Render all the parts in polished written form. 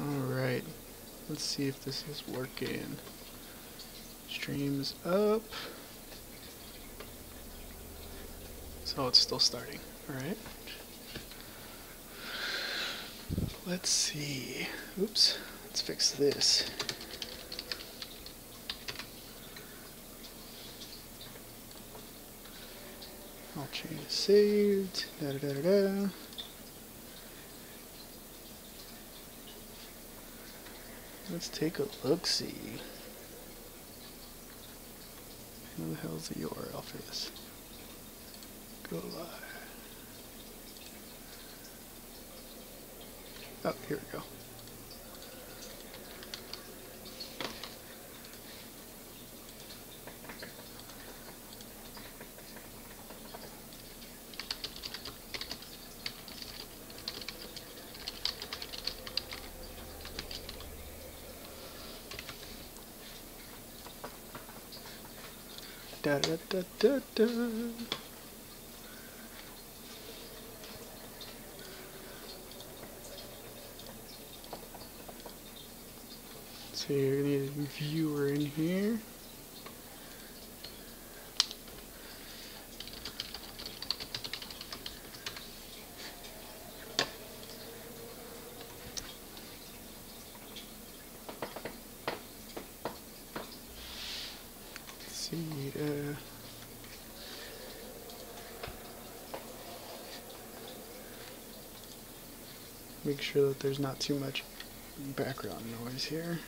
Alright, let's see if this is working. Streams up. So it's still starting. Alright. Let's see. Oops. Let's fix this. All changes saved. Da da da da da. Let's take a look-see. Where the hell's the URL for this? Go live. Oh, here we go. Da da da da da. So you're gonna need a viewer in here. Let's see. Make sure that there's not too much background noise here.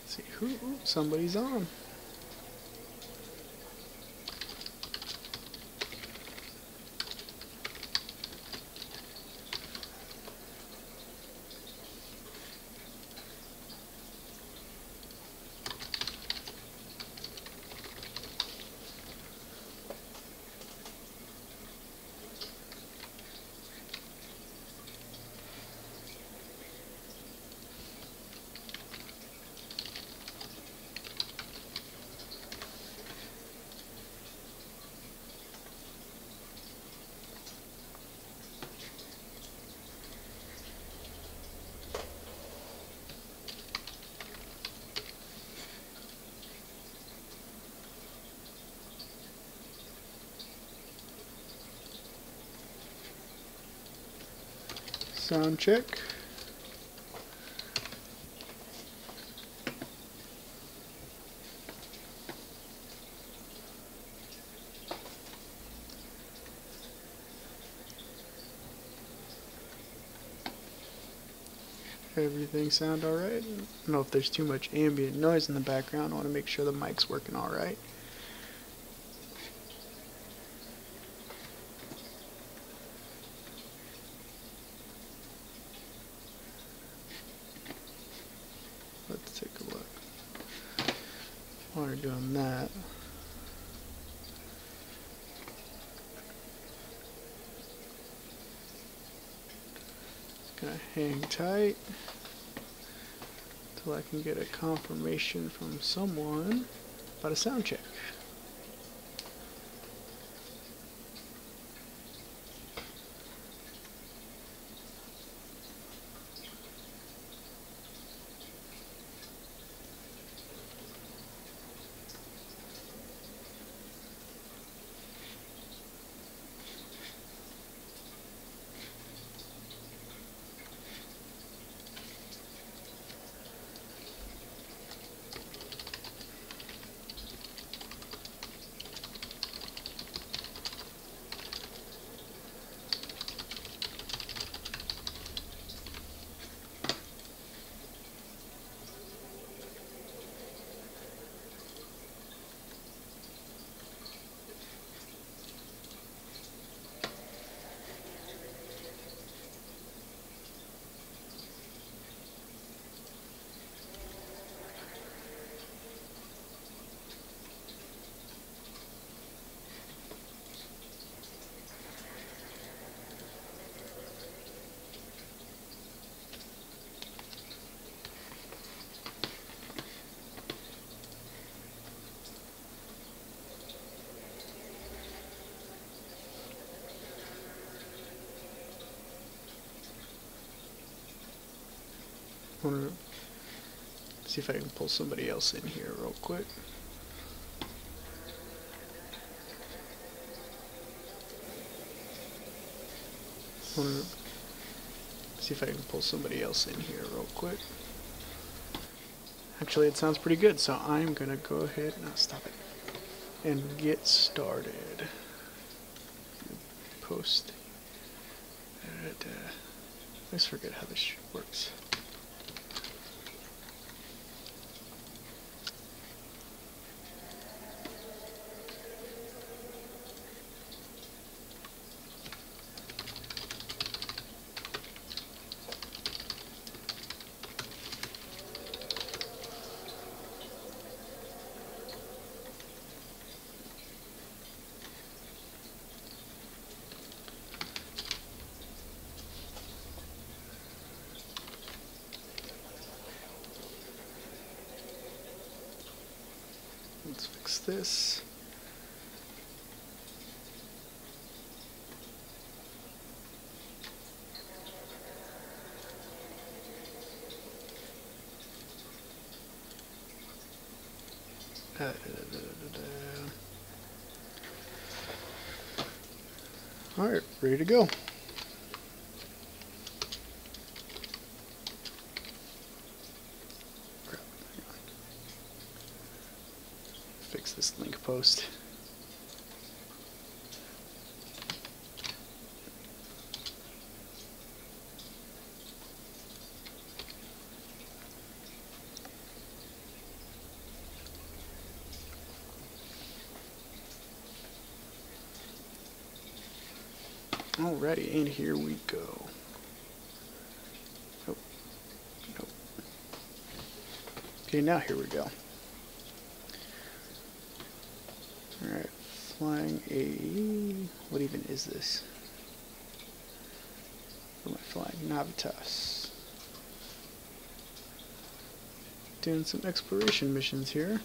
Let's see who somebody's on. Sound check. Everything sound alright? I don't know if there's too much ambient noise in the background. I want to make sure the mic's working alright. Let's take a look. While we're doing that, gonna hang tight until I can get a confirmation from someone about a sound check. wanna see if I can pull somebody else in here real quick. Wanna see if I can pull somebody else in here real quick. Actually, it sounds pretty good, so I'm gonna go ahead and stop it and get started. Post. I always forget how this works. Let's fix this. Alright, ready to go. Fix this link post. Alrighty, and here we go. Nope. Nope. Okay, now here we go. Alright, flying a... what even is this? What am I flying? Navitas. Doing some exploration missions here.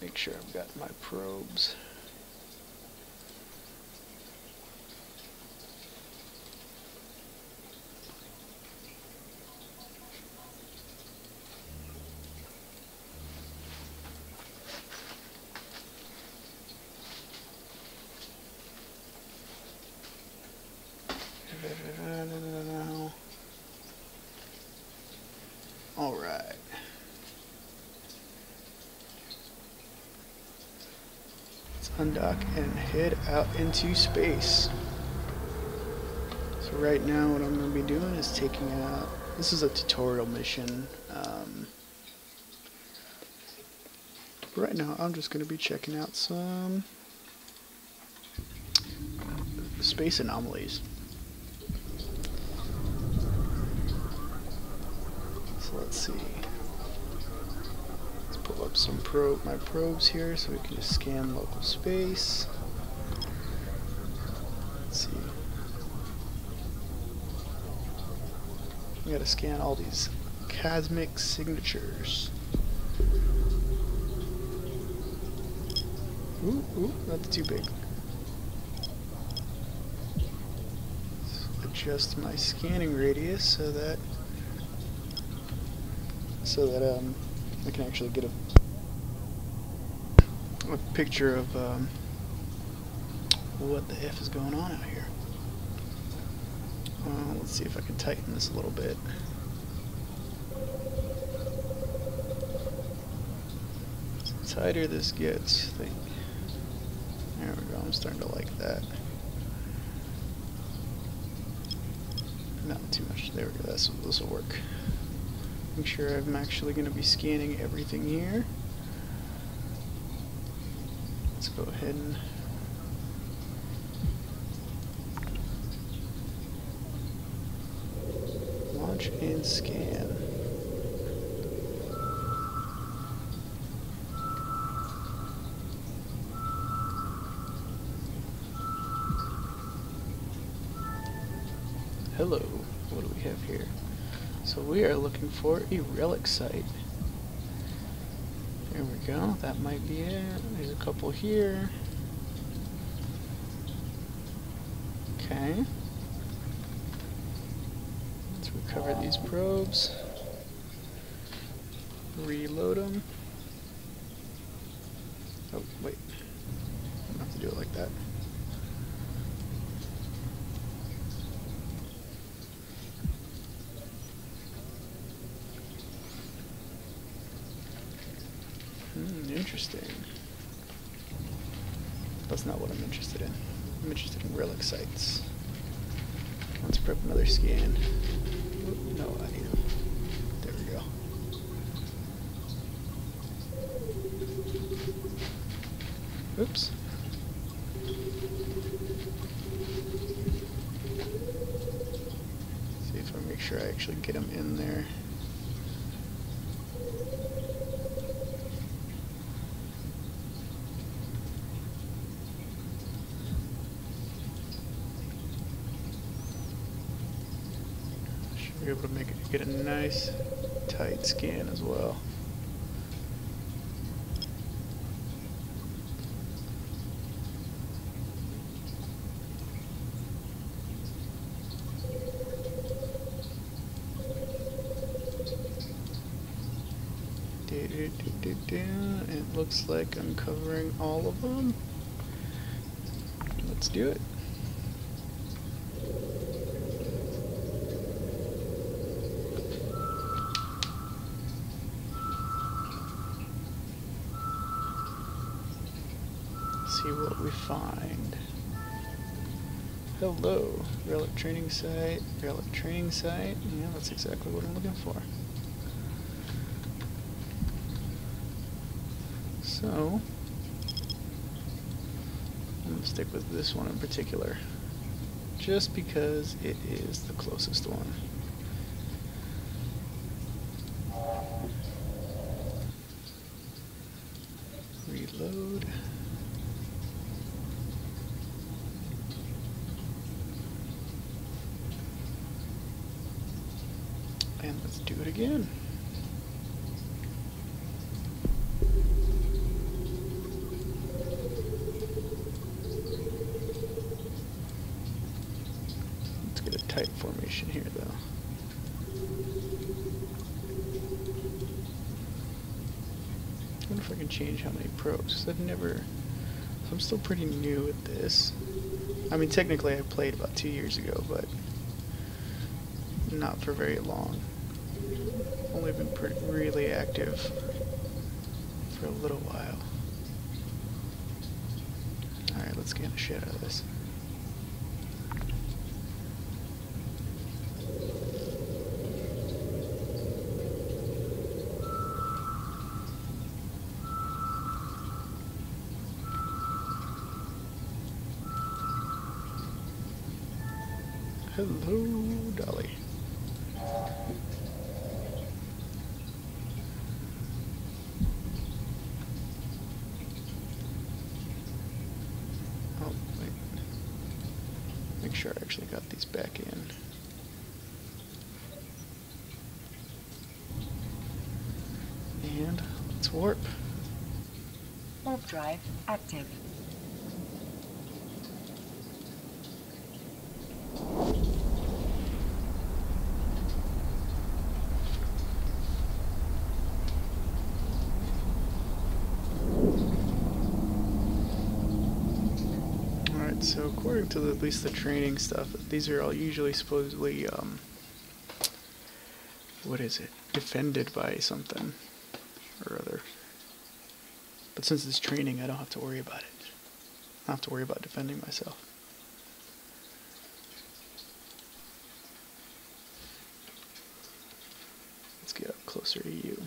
Make sure I've got my probes. All right. Let's undock and head out into space. So right now what I'm going to be doing is taking out, this is a tutorial mission. Right now I'm just going to be checking out some space anomalies. So let's see. Let's pull up some my probes here so we can just scan local space. Let's see. We gotta scan all these cosmic signatures. Ooh, not too big. Let's adjust my scanning radius so that I can actually get a picture of what the F is going on out here. Let's see if I can tighten this a little bit. The tighter this gets, I think. There we go, I'm starting to like that. Not too much. There we go, this will work. Make sure I'm actually going to be scanning everything here. Let's go ahead and launch and scan. Hello, what do we have here? So we are looking for a relic site. There we go, that might be it. There's a couple here. Okay. Let's recover these probes. Reload them. Oh, wait. I don't have to do it like that. Interesting. That's not what I'm interested in. I'm interested in relic sites. Let's prep another scan. Oop, no, I need them. There we go. Oops. See if I make sure I actually get them in there. Be able to get a nice tight scan as well. It looks like I'm covering all of them. Let's do it. See what we find. Hello, relic training site, relic training site. Yeah, that's exactly what I'm looking for. So, I'm going to stick with this one in particular, just because it is the closest one. Reload. And let's do it again. Let's get a tight formation here, though. I wonder if I can change how many probes, because I'm still pretty new at this. I mean, technically I played about 2 years ago, but not for very long. Only been really active for a little while. Alright, let's get the shit out of this. Hello, Dolly. Oh, wait. Make sure I actually got these back in. And let's warp. Warp drive active. So according to at least the training stuff, these are all usually supposedly, what is it, defended by something or other. But since it's training, I don't have to worry about it. I don't have to worry about defending myself. Let's get up closer to you.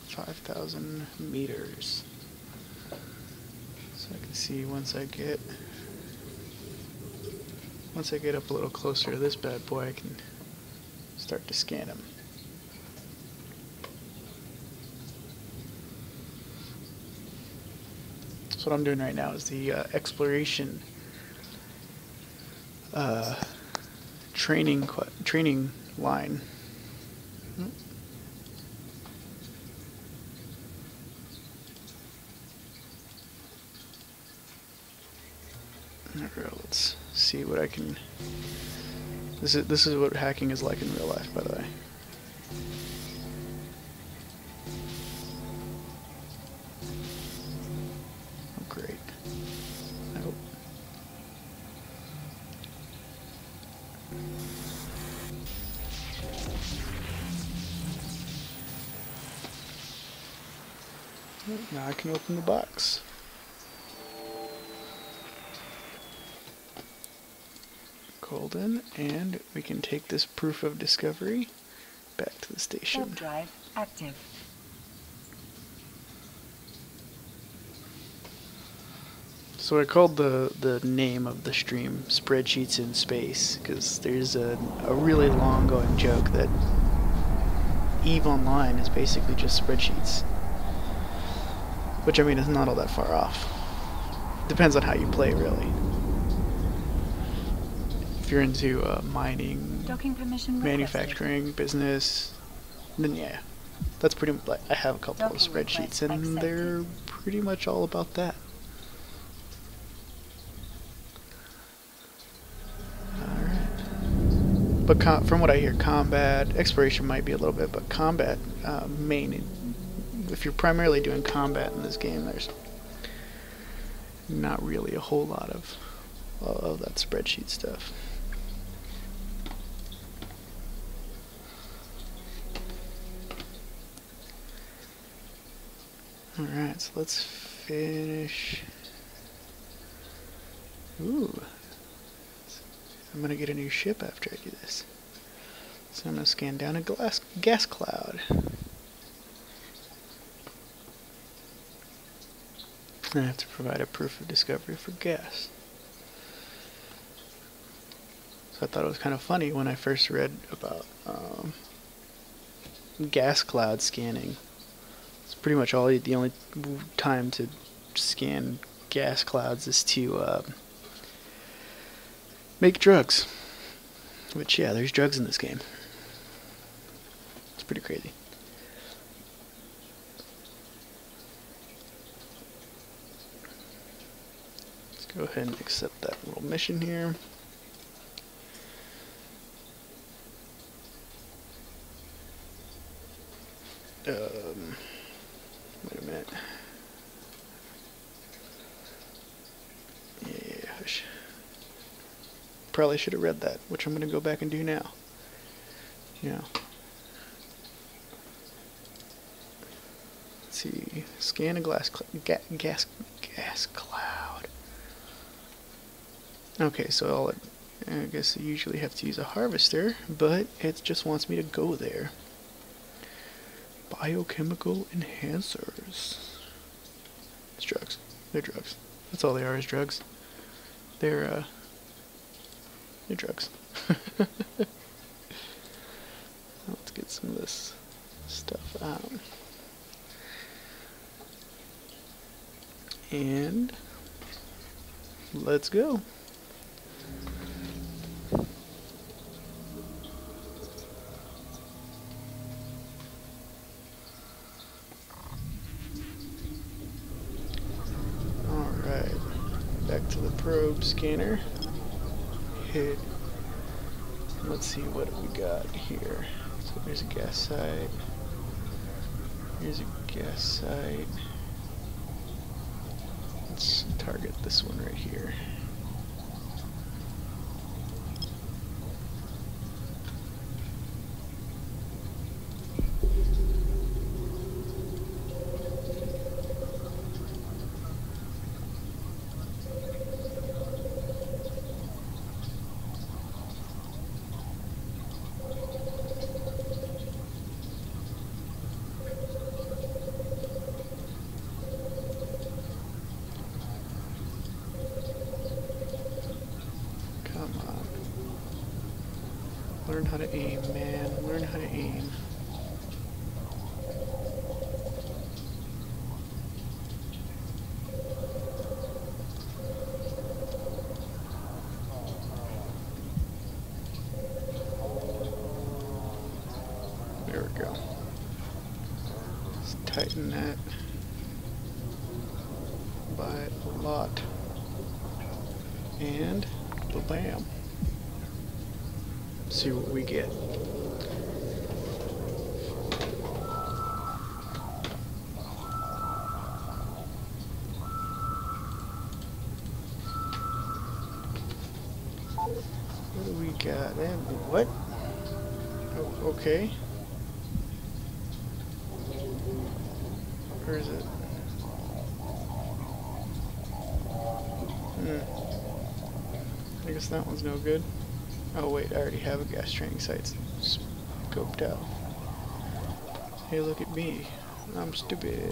5,000 meters. So I can see once I get up a little closer to this bad boy, I can start to scan him. So what I'm doing right now is the exploration training line. Alright, let's see what I can. This is what hacking is like in real life, by the way. Oh, great. Nope. Now I can open the box. Golden, and we can take this proof of discovery back to the station. Warp drive active. So I called the name of the stream Spreadsheets in Space because there's a really long going joke that EVE Online is basically just spreadsheets. Which, I mean, is not all that far off. Depends on how you play, really. If you're into mining, Docking permission manufacturing, business, then yeah. That's pretty much, I have a couple of Docking spreadsheets, and request they're pretty much all about that. Alright. But from what I hear, combat, exploration might be a little bit, but combat, if you're primarily doing combat in this game, there's not really a whole lot of that spreadsheet stuff. Alright, so let's finish. Ooh. I'm gonna get a new ship after I do this. So I'm gonna scan down a gas cloud. I have to provide a proof of discovery for gas. So I thought it was kind of funny when I first read about gas cloud scanning. It's pretty much the only time to scan gas clouds is to make drugs. Which, yeah, there's drugs in this game. It's pretty crazy. Let's go ahead and accept that little mission here. Wait a minute. Yeah, hush. Probably should have read that, which I'm going to go back and do now. Yeah. Let's see. Scan a gas cloud. Okay, so I guess you usually have to use a harvester, but it just wants me to go there. Biochemical enhancers. It's drugs. They're drugs. That's all they are, is drugs. They're drugs. Let's get some of this stuff out. And let's go. Back to the probe scanner. Hit. Let's see what we got here. So there's a gas site. Here's a gas site. Let's target this one right here. Learn how to aim, man. Learn how to aim. go. Let's tighten that by a lot. And bam. See what we get. What do we got? What? Oh, okay. Where is it? I guess that one's no good. Oh wait, I already have a gas training site scoped out. Hey, look at me. I'm stupid.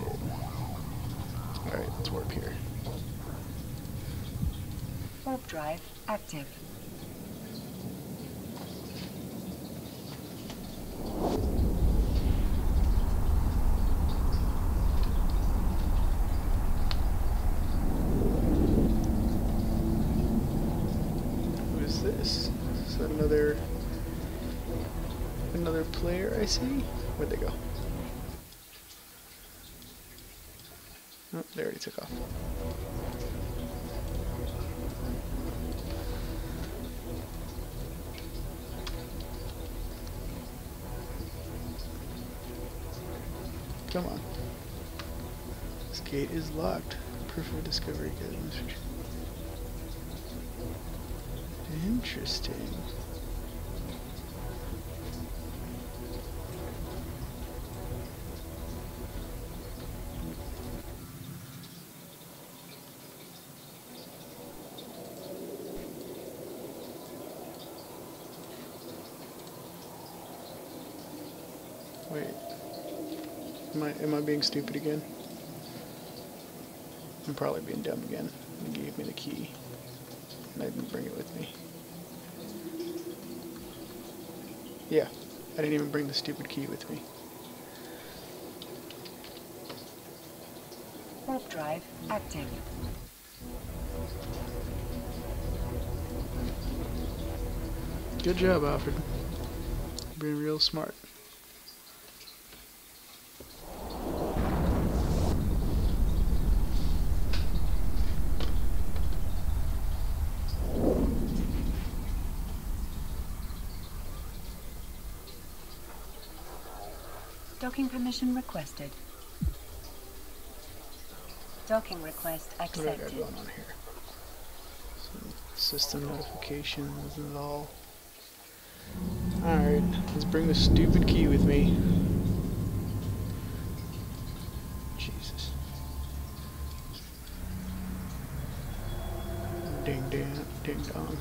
Alright, let's warp here. Warp drive active. Who is this? Is that another player I see? Where'd they go? Oh, they already took off. Come on. This gate is locked. Proof of discovery. Interesting. Wait. Am I being stupid again? I'm probably being dumb again. He gave me the key, and I didn't bring it with me. Yeah, I didn't even bring the stupid key with me. Warp drive active. Good job, Alfred. Being real smart. Docking permission requested. Docking request What do I got accepted. going on here? Some system notifications and all. Alright, let's bring the stupid key with me. Jesus. Ding dang, ding dong.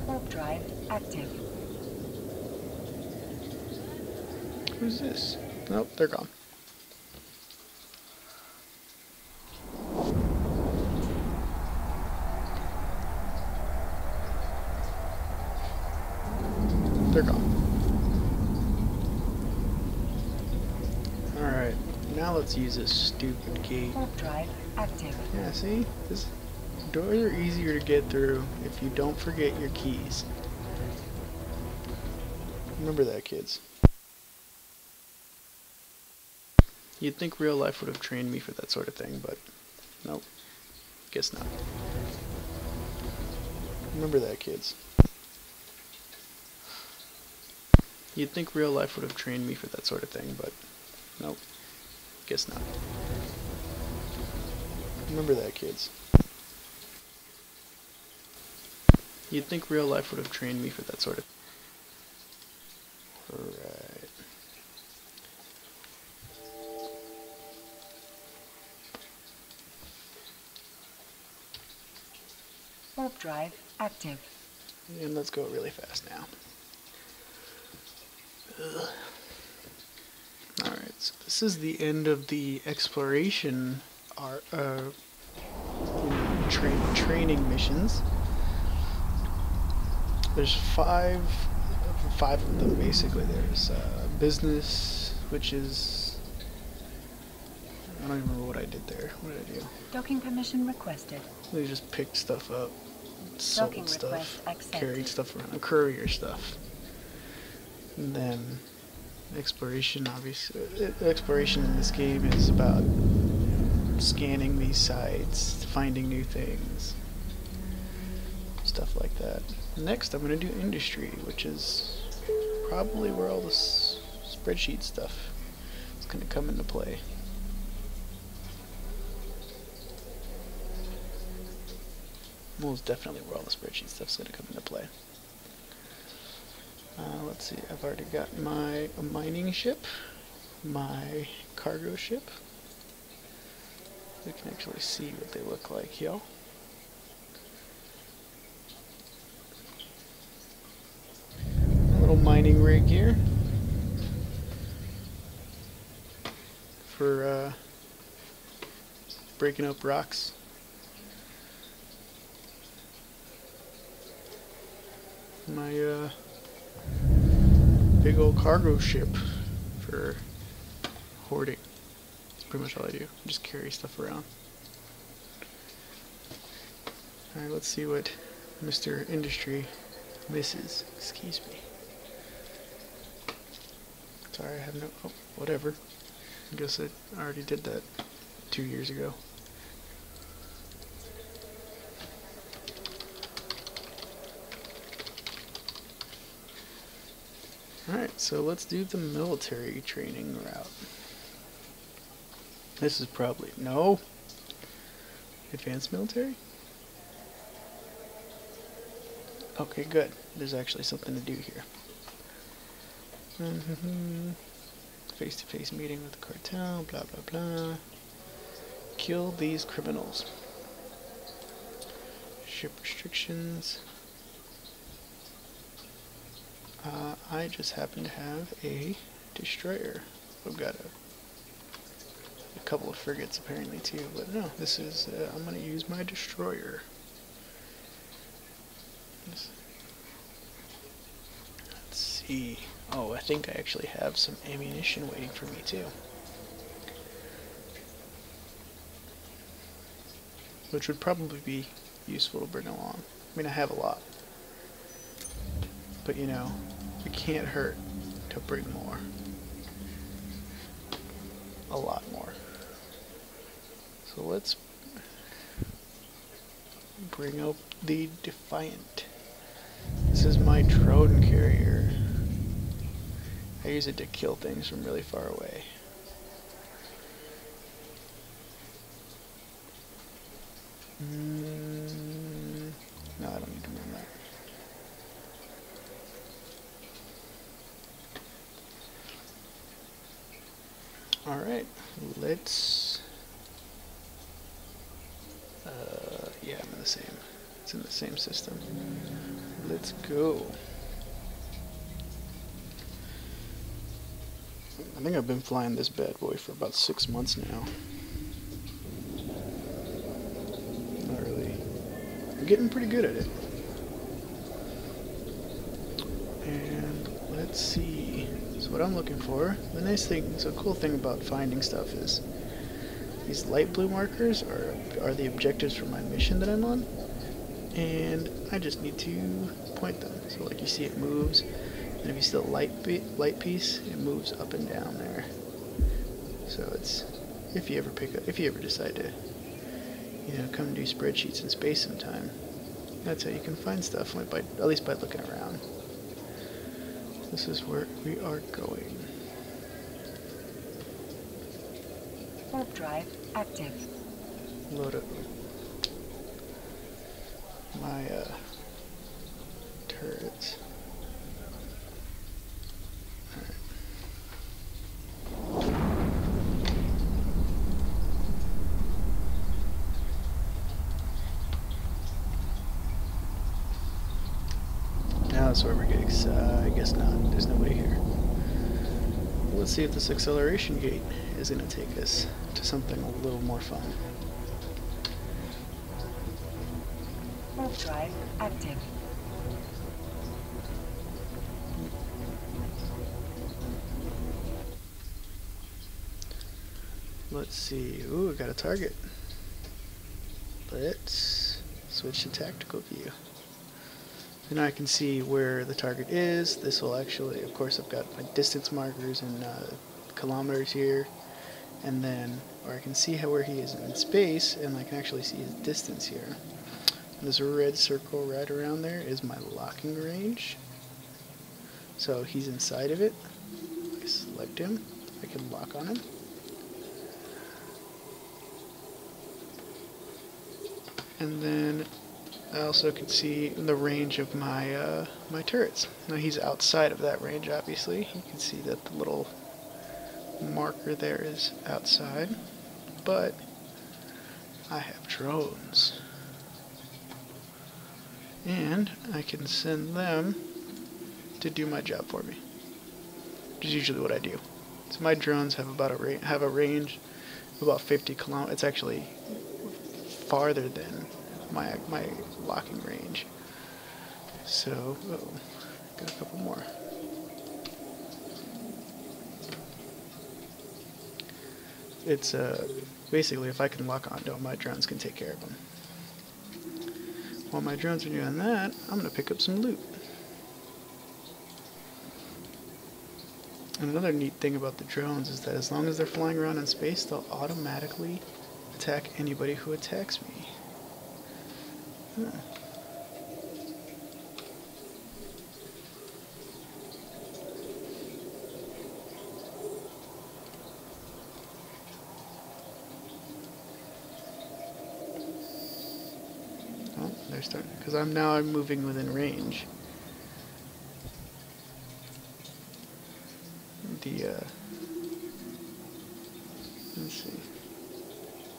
Warp drive active. Who's this? Nope, they're gone. They're gone. Alright, now let's use this stupid gate. Warp drive active. Yeah, see? This doors are easier to get through if you don't forget your keys. Remember that, kids. You'd think real life would have trained me for that sort of thing, but nope. Guess not. Remember that, kids. You'd think real life would have trained me for that sort of thing, but nope. Guess not. Remember that, kids. You'd think real life would have trained me for that sort of... Alright. Warp drive active. And let's go really fast now. Alright, so this is the end of the exploration training missions. There's 5 5 of them basically. There's business, which is, I don't even remember what I did there. What did I do? Docking permission requested. They just picked stuff up, Docking sold request stuff, accepted. carried stuff around, courier stuff. And then exploration, obviously. Exploration in this game is about scanning these sites, finding new things, stuff like that. Next, I'm going to do industry, which is probably where all this spreadsheet stuff is going to come into play. Most definitely where all the spreadsheet stuff is going to come into play. Let's see, I've already got my mining ship, my cargo ship. We can actually see what they look like here. A little mining rig here for breaking up rocks. My big old cargo ship for hoarding. That's pretty much all I do. Just carry stuff around. Alright, let's see what Mr. Industry misses. Excuse me. Sorry, I have no... Oh, whatever. I guess I already did that 2 years ago. Alright, so let's do the military training route. This is probably... No! Advanced military? Okay, good. There's actually something to do here. Face-to-face meeting with the cartel, blah blah blah. Kill these criminals. Ship restrictions. I just happen to have a destroyer. I've got a couple of frigates apparently too, but no, this is, I'm going to use my destroyer. Let's see. Oh, I think I actually have some ammunition waiting for me too. Which would probably be useful to bring along. I mean, I have a lot. But you know, it can't hurt to bring more. A lot more. So let's bring up the Defiant. This is my drone carrier. I use it to kill things from really far away. No, I don't need to move that. Alright, let's... yeah, I'm in the same. It's in the same system. Let's go. I think I've been flying this bad boy for about 6 months now. Not really. I'm getting pretty good at it. And let's see. So what I'm looking for, the nice thing, so cool thing about finding stuff is these light blue markers are the objectives for my mission that I'm on. And I just need to point them. So like you see it moves. And if you see the light piece, it moves up and down there. So it's, if you ever decide to, you know, come do spreadsheets in space sometime, that's how you can find stuff, at least by looking around. This is where we are going. Warp drive active. Load up my turrets. Now that's where we're getting, I guess not, there's nobody here. Let's see if this acceleration gate is going to take us to something a little more fun. Warp drive active. let's see. Ooh, I got a target. Let's switch to tactical view. So now I can see where the target is. This will actually, of course, I've got my distance markers and kilometers here. And then, or I can see where he is in space, and I can actually see his distance here. And this red circle right around there is my locking range. So he's inside of it. I select him. I can lock on him. And then I also can see the range of my my turrets. Now he's outside of that range, obviously. You can see that the little marker there is outside, but I have drones. And I can send them to do my job for me, which is usually what I do. So my drones have about a range of about 50 kilometers. It's actually farther than my locking range. So, got a couple more. It's basically if I can lock onto them, my drones can take care of them. While my drones are doing that, I'm gonna pick up some loot. And another neat thing about the drones is that as long as they're flying around in space, they'll automatically attack anybody who attacks me. Oh, they're starting, because I'm moving within range. Let's see.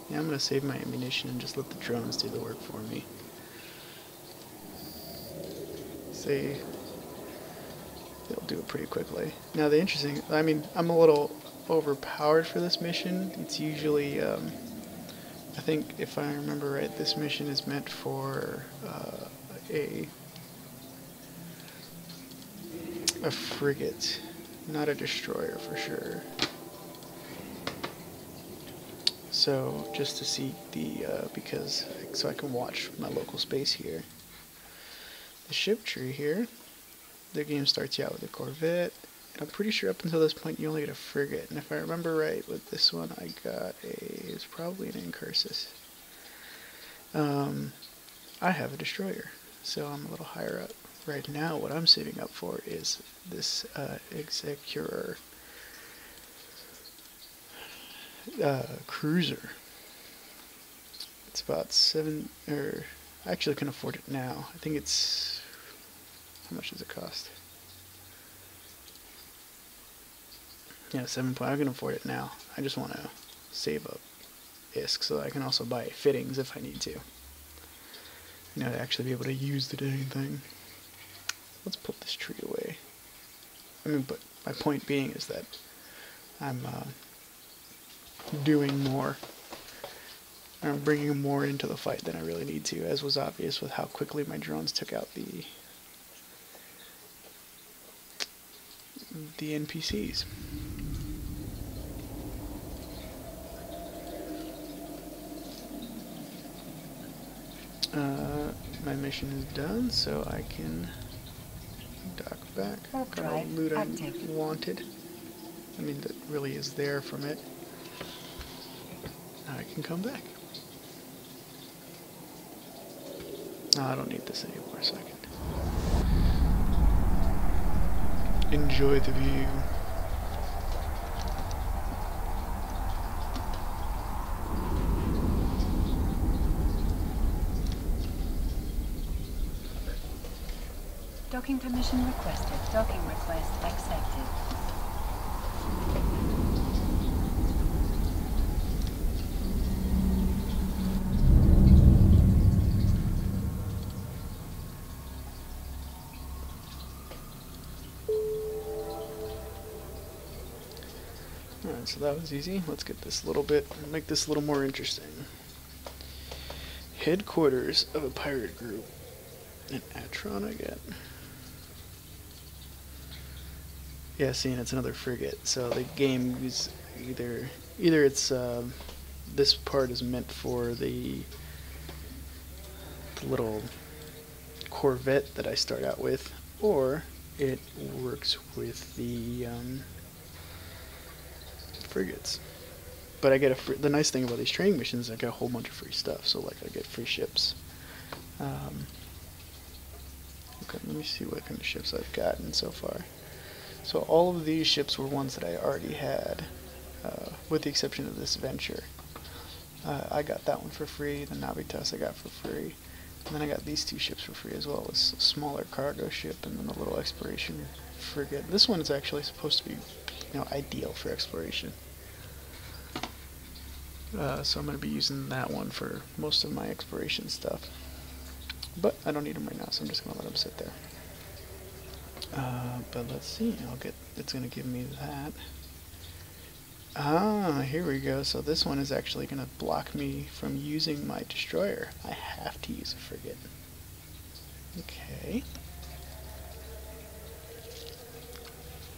Yeah, I'm gonna save my ammunition and just let the drones do the work for me. See, they'll do it pretty quickly. Now the interesting, I mean, I'm a little overpowered for this mission. It's usually, I think if I remember right, this mission is meant for a frigate, not a destroyer for sure. So just to see the, so I can watch my local space here. The ship tree here, the game starts you out with a corvette. And I'm pretty sure up until this point you only get a frigate. And if I remember right, with this one I got it's probably an Incursus. I have a destroyer, so I'm a little higher up. Right now what I'm saving up for is this Executor cruiser. It's about I actually can afford it now. I think it's, how much does it cost? Yeah, 7 point. I can afford it now. I just want to save up ISK so that I can also buy fittings if I need to. You know, to actually be able to use the dang thing. Let's put this tree away. I mean, but my point being is that I'm doing more. I'm bringing more into the fight than I really need to, as was obvious with how quickly my drones took out the NPCs. My mission is done, so I can dock back. Got all the loot I wanted. I mean, that really is there from it. I can come back. No, I don't need this anymore, so I can enjoy the view. Docking permission requested. Docking request accepted. Alright, so that was easy. Let's get this a little bit, make this a little more interesting. Headquarters of a pirate group. An Atron again. Yeah, see, and it's another frigate. So the game is either Either it's this part is meant for the little Corvette that I start out with, or it works with the frigates. But I get the nice thing about these training missions, I get a whole bunch of free stuff. So like I get free ships. Okay, let me see what kind of ships I've gotten so far. So all of these ships were ones that I already had, with the exception of this Venture. I got that one for free. The Navitas I got for free. And then I got these two ships for free as well, a smaller cargo ship and then a little exploration frigate. This one is actually supposed to be, ideal for exploration. So I'm going to be using that one for most of my exploration stuff. But I don't need them right now, so I'm just going to let them sit there. But let's see, it's going to give me that. Ah, here we go. So this one is actually going to block me from using my destroyer. I have to use a frigate. Okay.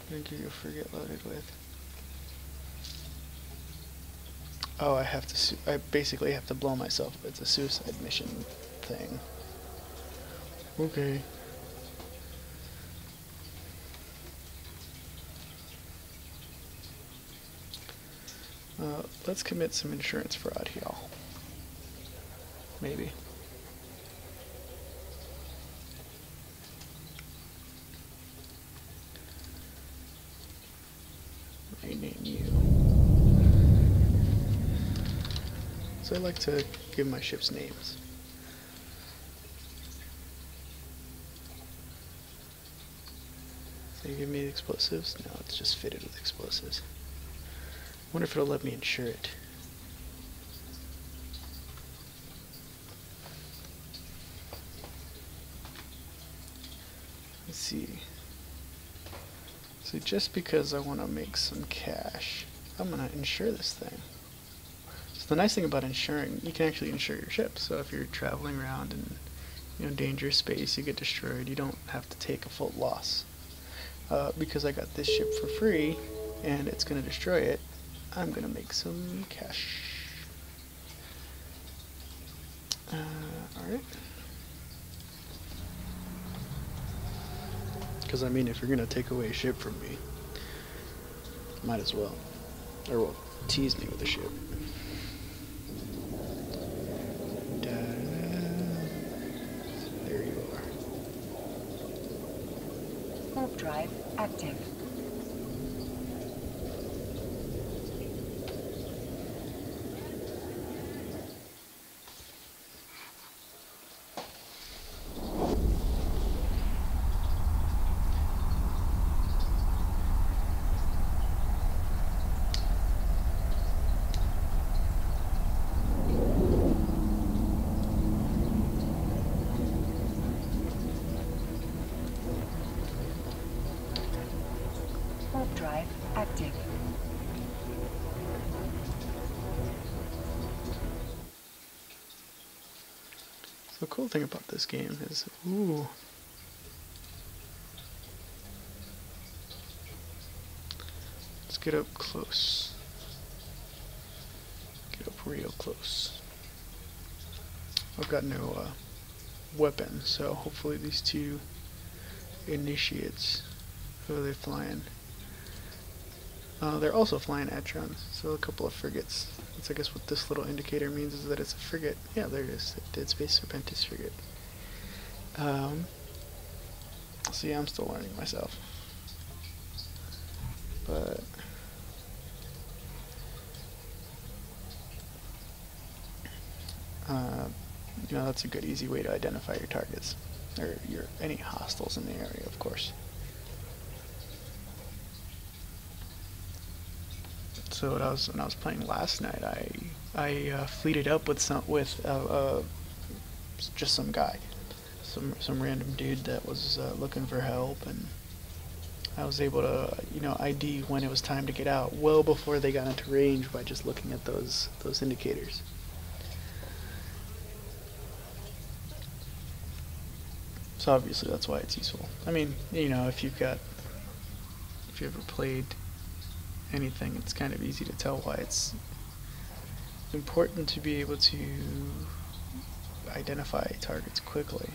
I'm going to give you a frigate loaded with. Oh, I basically have to blow myself. It's a suicide mission thing. Okay. Let's commit some insurance fraud, y'all. Maybe. Rename you. So I like to give my ships names. So you give me the explosives? No, it's just fitted with explosives. I wonder if it'll let me insure it. Let's see. So just because I want to make some cash, I'm going to insure this thing. So the nice thing about insuring, you can actually insure your ship. So if you're traveling around in dangerous space, you get destroyed, you don't have to take a full loss. Because I got this ship for free, and it's going to destroy it, I'm going to make some cash. Alright. Because, I mean, if you're going to take away a ship from me, might as well. Or, well, tease me with a ship. There you are. Warp drive active. Warp drive active. The cool thing about this game is, ooh. Let's get up close. Get up real close. I've got no weapon, so hopefully these two initiates, who are they flying? They're also flying Atrons, so a couple of frigates. That's, I guess, what this little indicator means is that it's a frigate. Yeah, there it is. Dead Space Serpentis frigate. So yeah, I'm still learning myself. But that's a good, easy way to identify your targets, or any hostiles in the area, of course. So when I was playing last night, I fleeted up with just some guy, some random dude that was looking for help, and I was able to ID when it was time to get out, well before they got into range, by just looking at those indicators. So obviously that's why it's useful. I mean, if you ever played anything, it's kind of easy to tell why it's important to be able to identify targets quickly.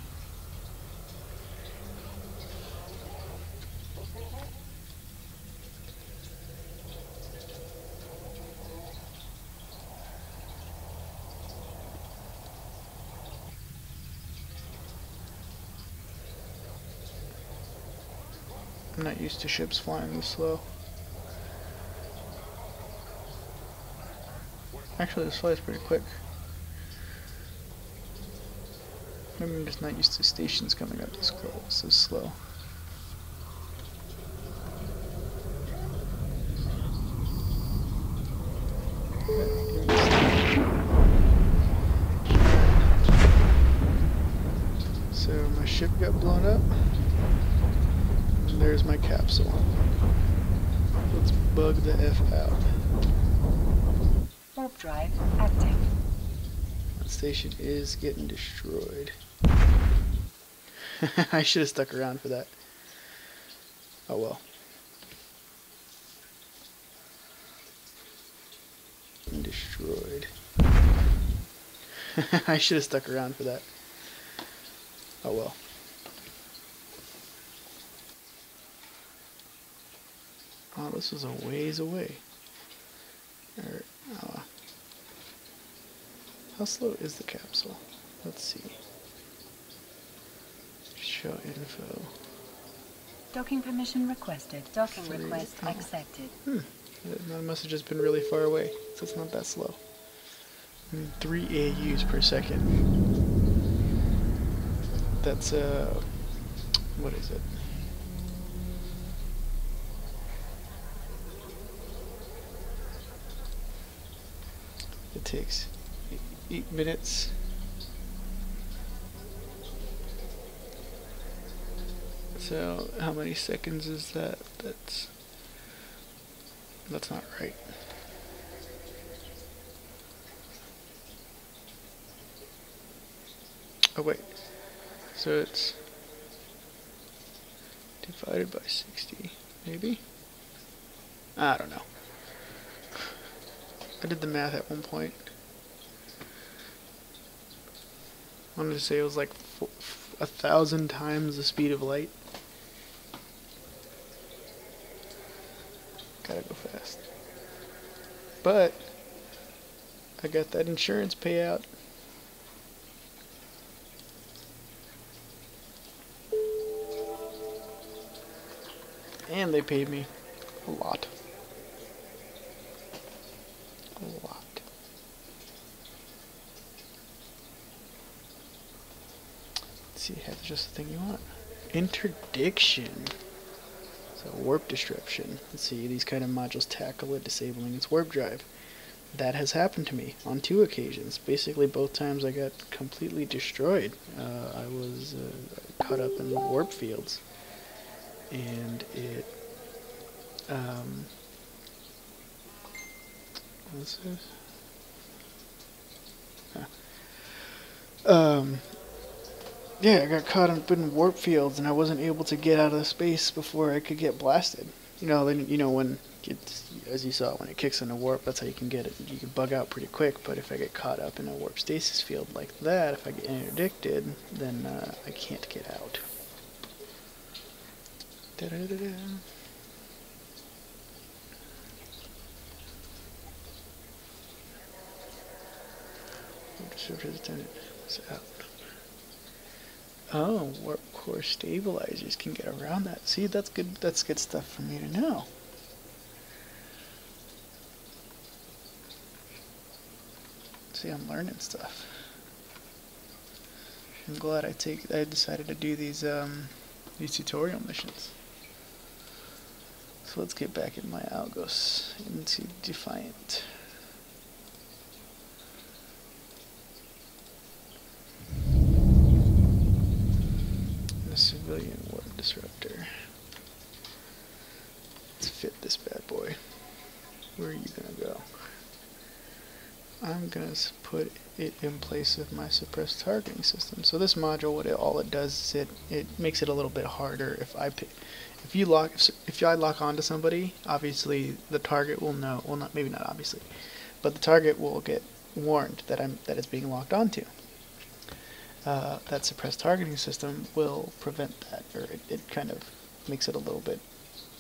I'm not used to ships flying this slow. Actually, this flies pretty quick. Maybe I'm just not used to stations coming up this close, so slow. So my ship got blown up. And there's my capsule. Let's bug the F out. Warp drive active. That station is getting destroyed. I should have stuck around for that. Oh well. Destroyed. I should have stuck around for that. Oh well. Oh, this is a ways away. How slow is the capsule? Let's see. Show info. Docking permission requested. Docking request accepted. That must have just been really far away, so it's not that slow. 3 AUs per second. That's, what is it? It takes 8 minutes. So how many seconds is that? That's not right. Oh wait. So it's divided by 60, maybe? I don't know. I did the math at one point. I wanted to say it was like 1,000 times the speed of light. Gotta go fast. But I got that insurance payout. And they paid me a lot. A lot. Let's see, that's just the thing you want. Interdiction. So warp disruption. Let's see, these kind of modules tackle it, disabling its warp drive. That has happened to me on 2 occasions. Basically both times I got completely destroyed. I was caught up in warp fields. And it, what's this? Yeah, I got caught up in warp fields, and I wasn't able to get out of the space before I could get blasted. You know, then when it's, as you saw, when it kicks into warp, that's how you can get it. You can bug out pretty quick. But if I get caught up in a warp stasis field like that, if I get interdicted, then I can't get out. Da-da-da-da. What's out? Oh, warp core stabilizers can get around that. See, that's good. That's good stuff for me to know. See, I'm learning stuff. I'm glad I decided to do these tutorial missions. So let's get back in my Algos into Defiant. Civilian warp disruptor. Let's fit this bad boy. Where are you gonna go? I'm going to put it in place of my suppressed targeting system. So this module, all it does is it makes it a little bit harder. If I lock onto somebody, obviously the target will know. Well, not maybe not obviously, but the target will get warned that it's being locked onto. That suppressed targeting system will prevent that, or it kind of makes it a little bit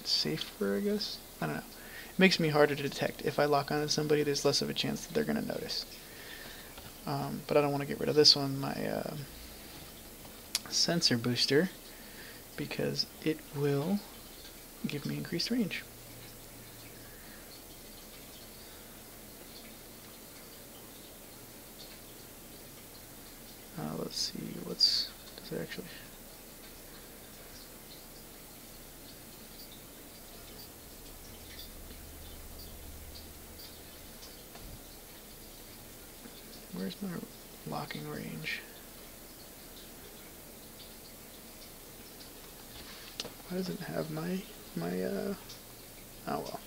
safer, I guess. I don't know. It makes me harder to detect. If I lock onto somebody, there's less of a chance that they're going to notice. But I don't want to get rid of this one, my sensor booster, because it will give me increased range. Let's see, does it actually... Where's my locking range? Why doesn't it have my oh well.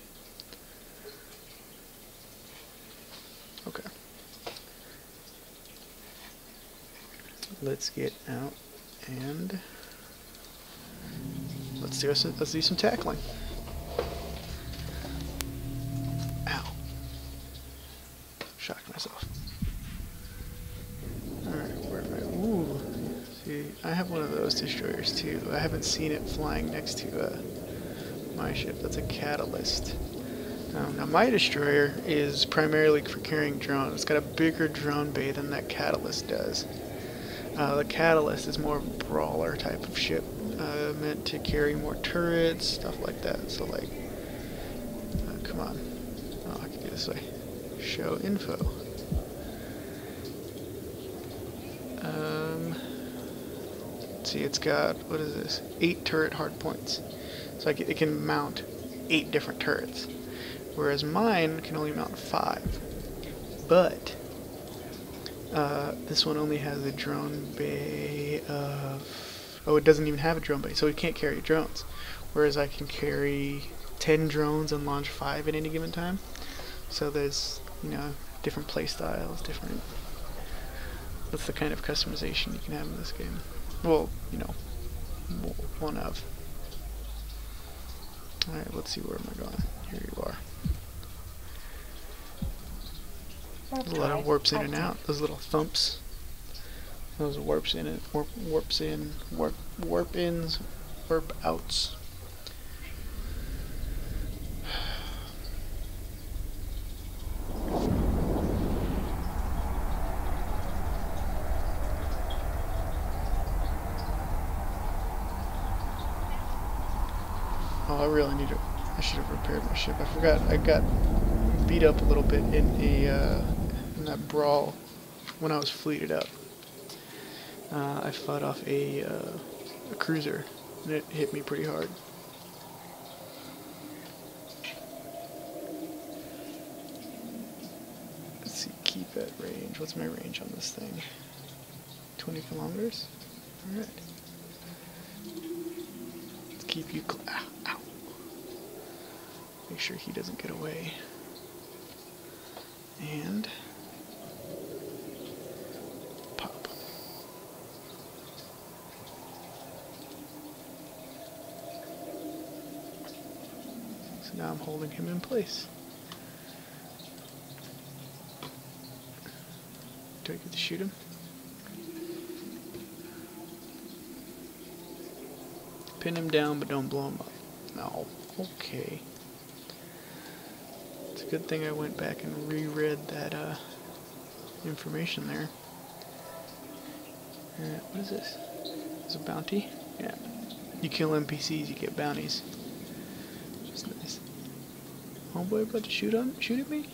Okay. Let's get out and let's do some tackling. Ow. Shocked myself. Alright, where am I? Ooh. See, I have one of those destroyers too. I haven't seen it flying next to my ship. That's a catalyst. Now my destroyer is primarily for carrying drones. It's got a bigger drone bay than that catalyst does. The catalyst is more of a brawler type of ship, meant to carry more turrets, stuff like that. So like, come on. Oh, I can do this way. Show info. See, it's got, what is this? 8 turret hardpoints. So it can mount 8 different turrets. Whereas mine can only mount 5. But this one only has a drone bay of... Oh, it doesn't even have a drone bay, so it can't carry drones. Whereas I can carry 10 drones and launch 5 at any given time. So there's, different play styles, different... That's the kind of customization you can have in this game. Well, one of. Alright, let's see, where am I going? Here you are. There's a lot of warps in and out. Those little thumps. Those warps in and warps in, warp ins, warp outs. Oh, I really need to. I should have repaired my ship. I forgot. I got beat up a little bit in that brawl when I was fleeted up. I fought off a cruiser, and it hit me pretty hard. Let's see, keep at range. What's my range on this thing? 20 kilometers? Alright. Let's keep you ow, ow. Make sure he doesn't get away. And pop. So now I'm holding him in place. Do I get to shoot him? Pin him down, but don't blow him up. No. Okay. It's a good thing I went back and reread that information there. What is this? Is it a bounty? Yeah. You kill NPCs, you get bounties. That's nice. Homeboy about to shoot at me?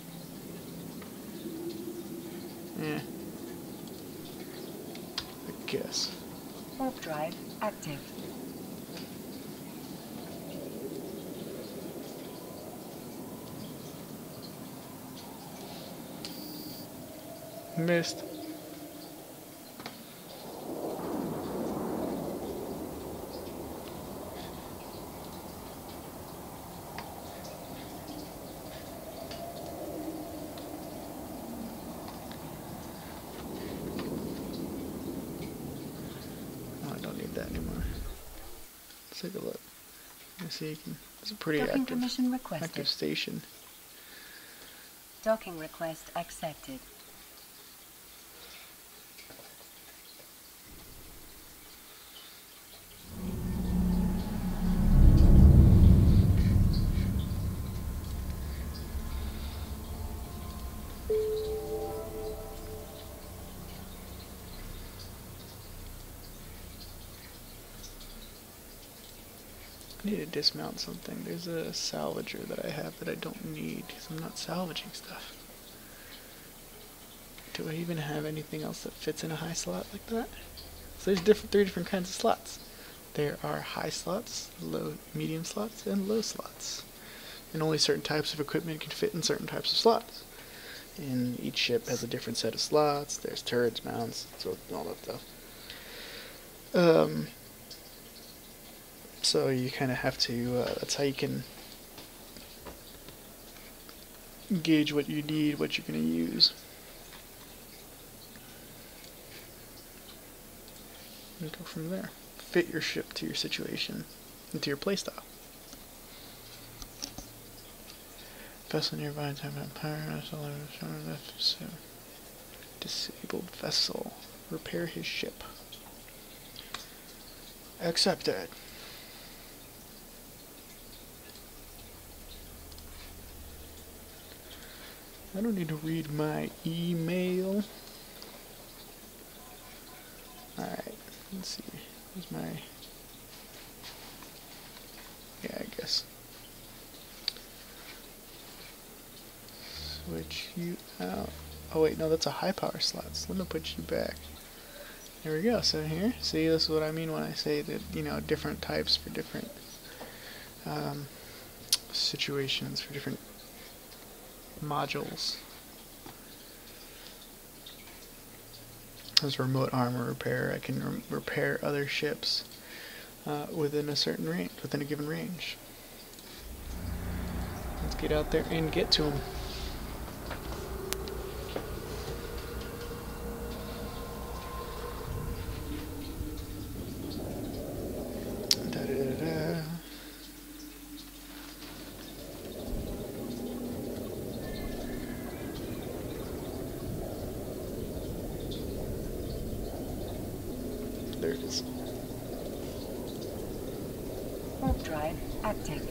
Yeah. I guess. Warp drive active. Missed. Let's take a look. Let's see. It's a pretty Docking permission active requested. station. Docking request accepted. I need to dismount something. There's a salvager that I have that I don't need because I'm not salvaging stuff. Do I even have anything else that fits in a high slot like that? So there's three different kinds of slots. There are high slots, low, medium slots, and low slots. And only certain types of equipment can fit in certain types of slots. And each ship has a different set of slots. There's turrets, mounts, so all that stuff. So you kind of have to, that's how you can gauge what you need, what you're going to use. And go from there. Fit your ship to your situation and to your playstyle. Vessel nearby, type of empire, disabled vessel. Repair his ship. Accepted. I don't need to read my email. Alright, let's see. Where's my... Yeah, I guess. Switch you out. Oh wait, no, that's a high power slot. So let me put you back. There we go. So here, see, this is what I mean when I say that, you know, different types for different situations, for different modules. There's remote armor repair. I can repair other ships within a certain range, within a given range. Let's get out there and get to them. There it is. Warp drive active.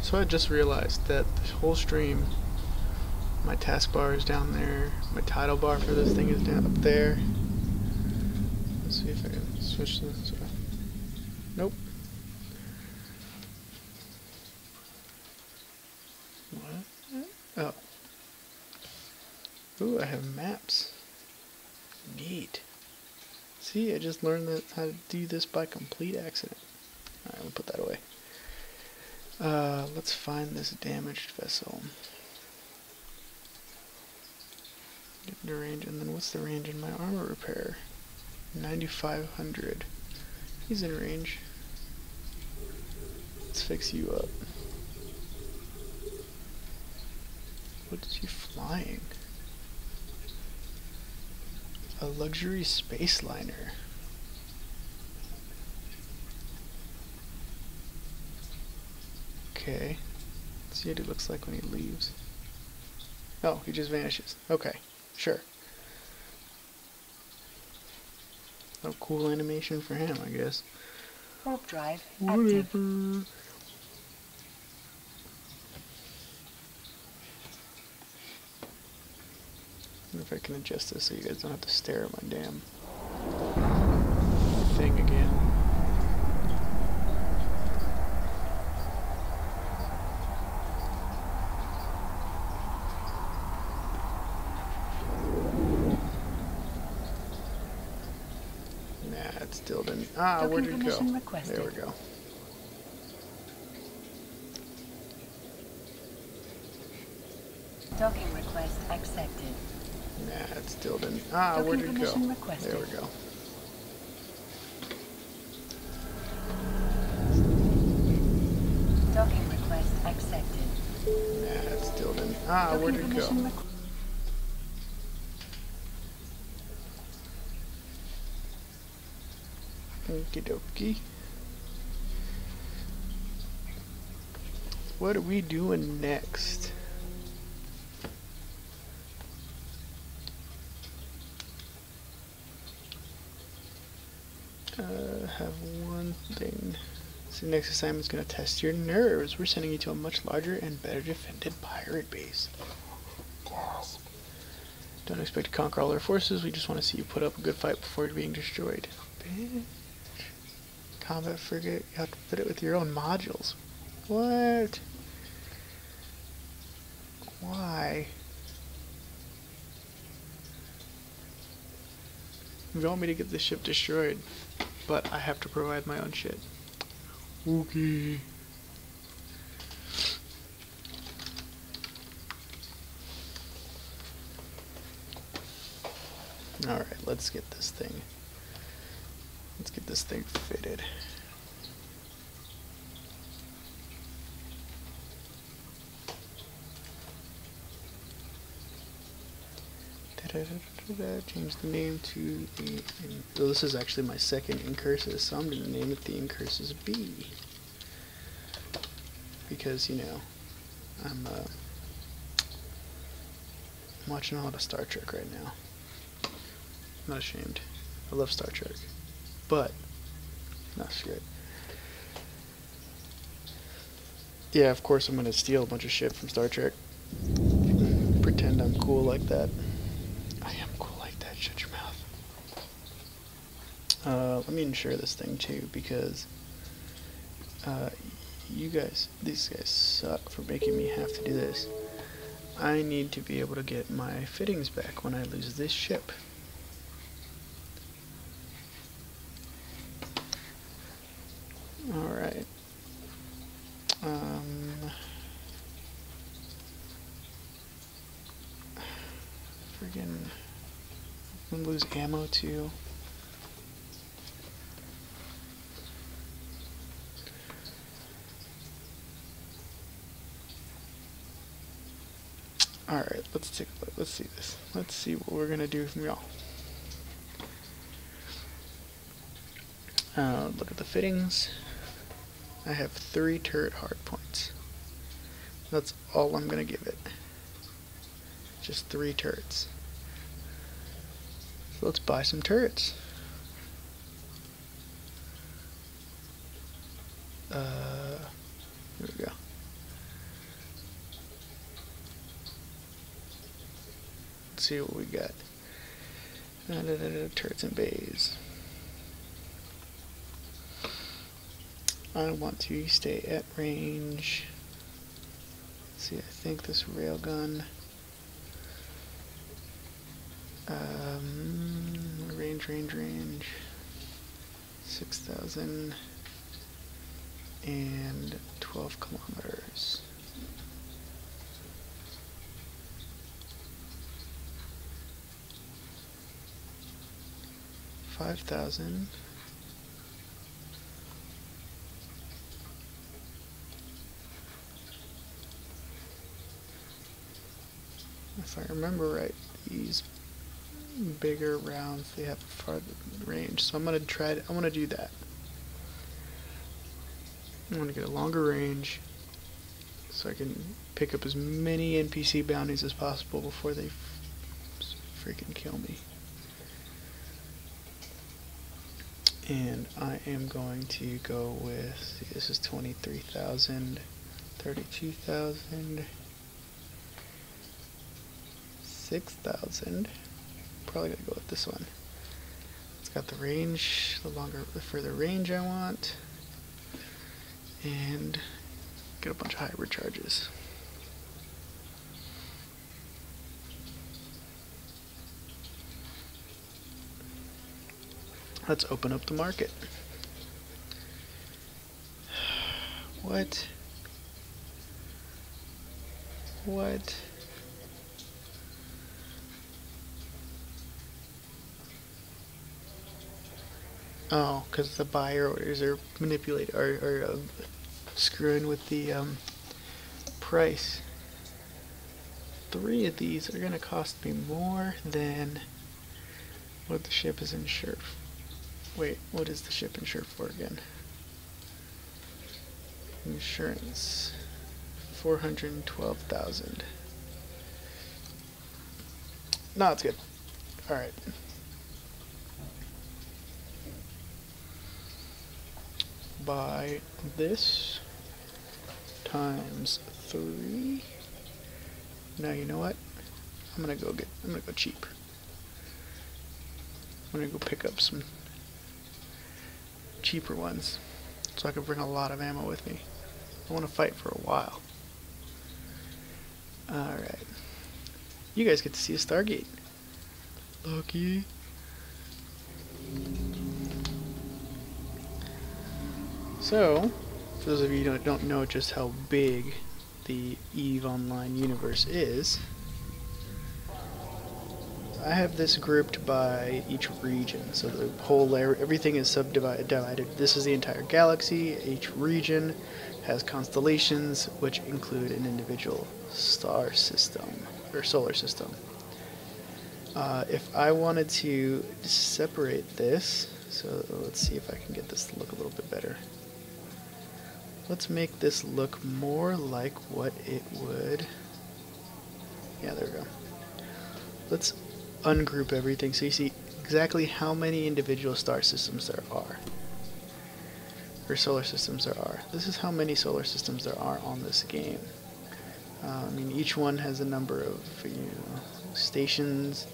So I just realized that the whole stream, my taskbar is down there, my title bar for this thing is down up there. Let's see if I can switch this. Nope. What? Oh. Ooh, I have maps. Neat. See, I just learned that how to do this by complete accident. Alright, we'll put that away. Let's find this damaged vessel. Get into range, and then what's the range in my armor repair? 9,500. He's in range. Let's fix you up. What is he flying? A luxury space liner. Okay. Let's see what it looks like when he leaves. Oh, he just vanishes. Okay, sure. No cool animation for him, I guess. Warp drive active. Whatever. I wonder if I can adjust this so you guys don't have to stare at my damn thing again. Nah, it still didn't. Ah, where'd it go? Requested. There we go. Docking request accepted. Nah, it still didn't. Ah, where'd it go? Requested. There we go. Nah, it still didn't. Ah, where'd it go? Okie dokie. What are we doing next? Have one thing. So next assignment's gonna test your nerves. We're sending you to a much larger and better defended pirate base. Gasp. Don't expect to conquer all their forces. We just want to see you put up a good fight before being destroyed. Bitch. Combat frigate. You have to fit it with your own modules. What? Why? You want me to get this ship destroyed, but I have to provide my own shit. Okay. Alright, let's get this thing. Let's get this thing fitted. Change the name to the. So this is actually my second incursus, so I'm going to name it the Incursus B. Because, you know, I'm watching a lot of Star Trek right now. I'm not ashamed. I love Star Trek. But, not shit. Yeah, of course I'm going to steal a bunch of shit from Star Trek. Pretend I'm cool like that. I am cool like that, shut your mouth. Let me insure this thing too, because these guys suck for making me have to do this. I need to be able to get my fittings back when I lose this ship. Alright. Friggin' I'm gonna lose ammo too. Alright, let's take a look. Let's see this. Let's see what we're gonna do from y'all. Look at the fittings. I have 3 turret hardpoints. That's all I'm gonna give it. Just 3 turrets. So let's buy some turrets. Here we go. Let's see what we got. Turrets and bays. I want to stay at range. Let's see, I think this railgun. Range. 6,000 and 12 kilometers. $5,000. If I remember right, these bigger rounds, they have farther range, so I'm gonna try to, I want to do that. I want to get a longer range so I can pick up as many NPC bounties as possible before they freaking kill me. And I am going to go with, see, this is 23,000, 32,000, 6,000. Probably gonna go with this one. It's got the range, the further range I want, and get a bunch of hybrid charges. Let's open up the market. What? What? Oh, because the buyer orders are manipulating or screwing with the price. 3 of these are gonna cost me more than what the ship is insured for. Wait, what is the ship insured for again? Insurance, 412,000. No, it's good. All right. Buy this times 3. Now you know what? I'm gonna go cheap. I'm gonna go pick up some cheaper ones so I can bring a lot of ammo with me. I want to fight for a while. Alright. You guys get to see a Stargate. Lucky. So, for those of you who don't know just how big the EVE Online universe is, I have this grouped by each region. So the whole everything is subdivided. This is the entire galaxy. Each region has constellations, which include an individual star system or solar system. If I wanted to separate this, so let's see if I can get this to look a little bit better. Let's make this look more like what it would. Yeah, there we go. Let's ungroup everything so you see exactly how many individual star systems there are, or solar systems there are. This is how many solar systems there are on this game. I mean, each one has a number of stations.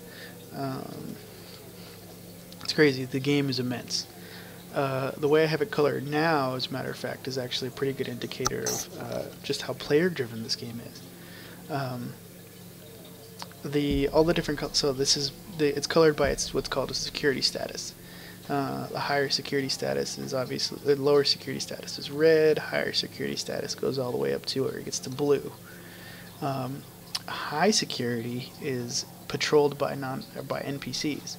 It's crazy. The game is immense. The way I have it colored now, as a matter of fact, is actually a pretty good indicator of just how player-driven this game is. All the different so this is it's colored by what's called a security status. The higher security status is obviously the lower security status is red. Higher security status goes all the way up to where it gets to blue. High security is patrolled by NPCs.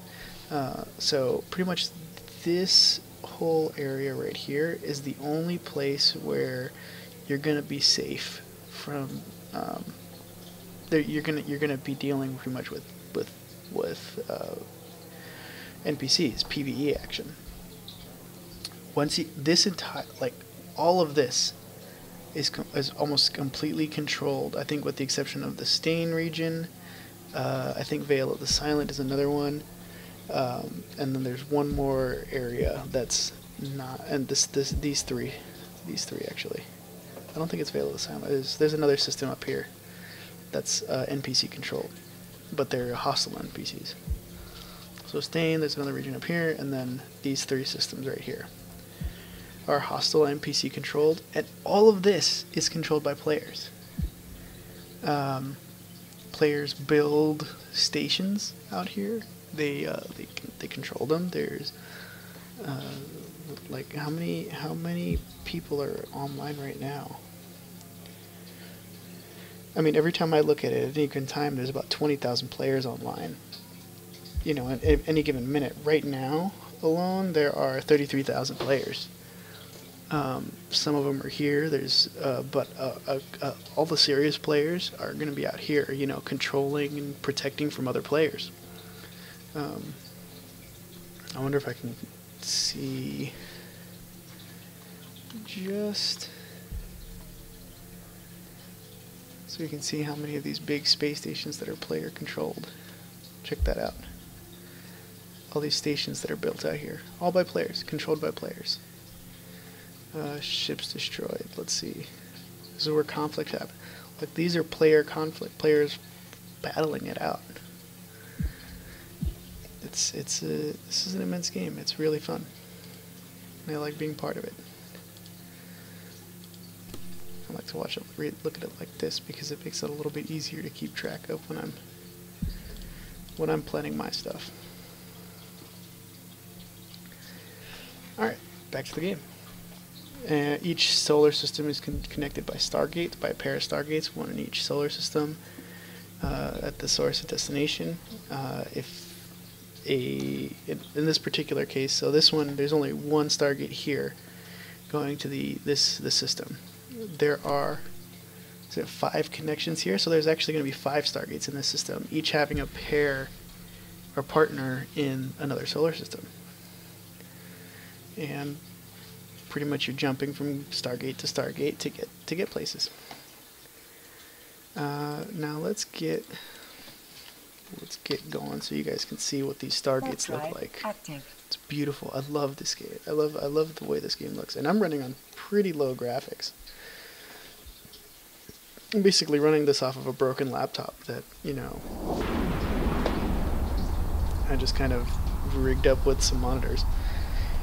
So pretty much this whole area right here is the only place where you're gonna be safe from. You're gonna be dealing pretty much with NPCs, PvE action. Once this entire all of this is almost completely controlled. I think with the exception of the Stain region. I think Vale of the Silent is another one, and then there's one more area that's not. And these three actually. I don't think it's Vale of the Silent. There's another system up here that's NPC controlled, but they're hostile NPCs. So Stain, there's another region up here, and then these 3 systems right here are hostile NPC controlled, and all of this is controlled by players. Players build stations out here. They control them. There's how many people are online right now? I mean, every time I look at it, at any given time, there's about 20,000 players online. You know, at any given minute. Right now, alone, there are 33,000 players. Some of them are here. But all the serious players are going to be out here, you know, controlling and protecting from other players. I wonder if I can see just. So you can see how many of these big space stations that are player controlled. Check that out. All these stations that are built out here. All by players, controlled by players. Ships destroyed. Let's see. This is where conflict happens. Like, these are player conflict. Players battling it out. This is an immense game. It's really fun. And I like being part of it. I like to look at it like this because it makes it a little bit easier to keep track of when I'm planning my stuff. Alright, back to the game. Each solar system is connected by stargates, by a pair of stargates, one in each solar system at the source and destination. In this particular case, so this one, there's only one stargate here going to this system. There are So 5 connections here, so there's actually going to be 5 stargates in this system, each having a pair or partner in another solar system. And pretty much you're jumping from stargate to get places. Now let's get going so you guys can see what these stargates look like. Active. It's beautiful. I love this game. I love the way this game looks, and I'm running on pretty low graphics. I'm basically running this off of a broken laptop that, you know, I just kind of rigged up with some monitors.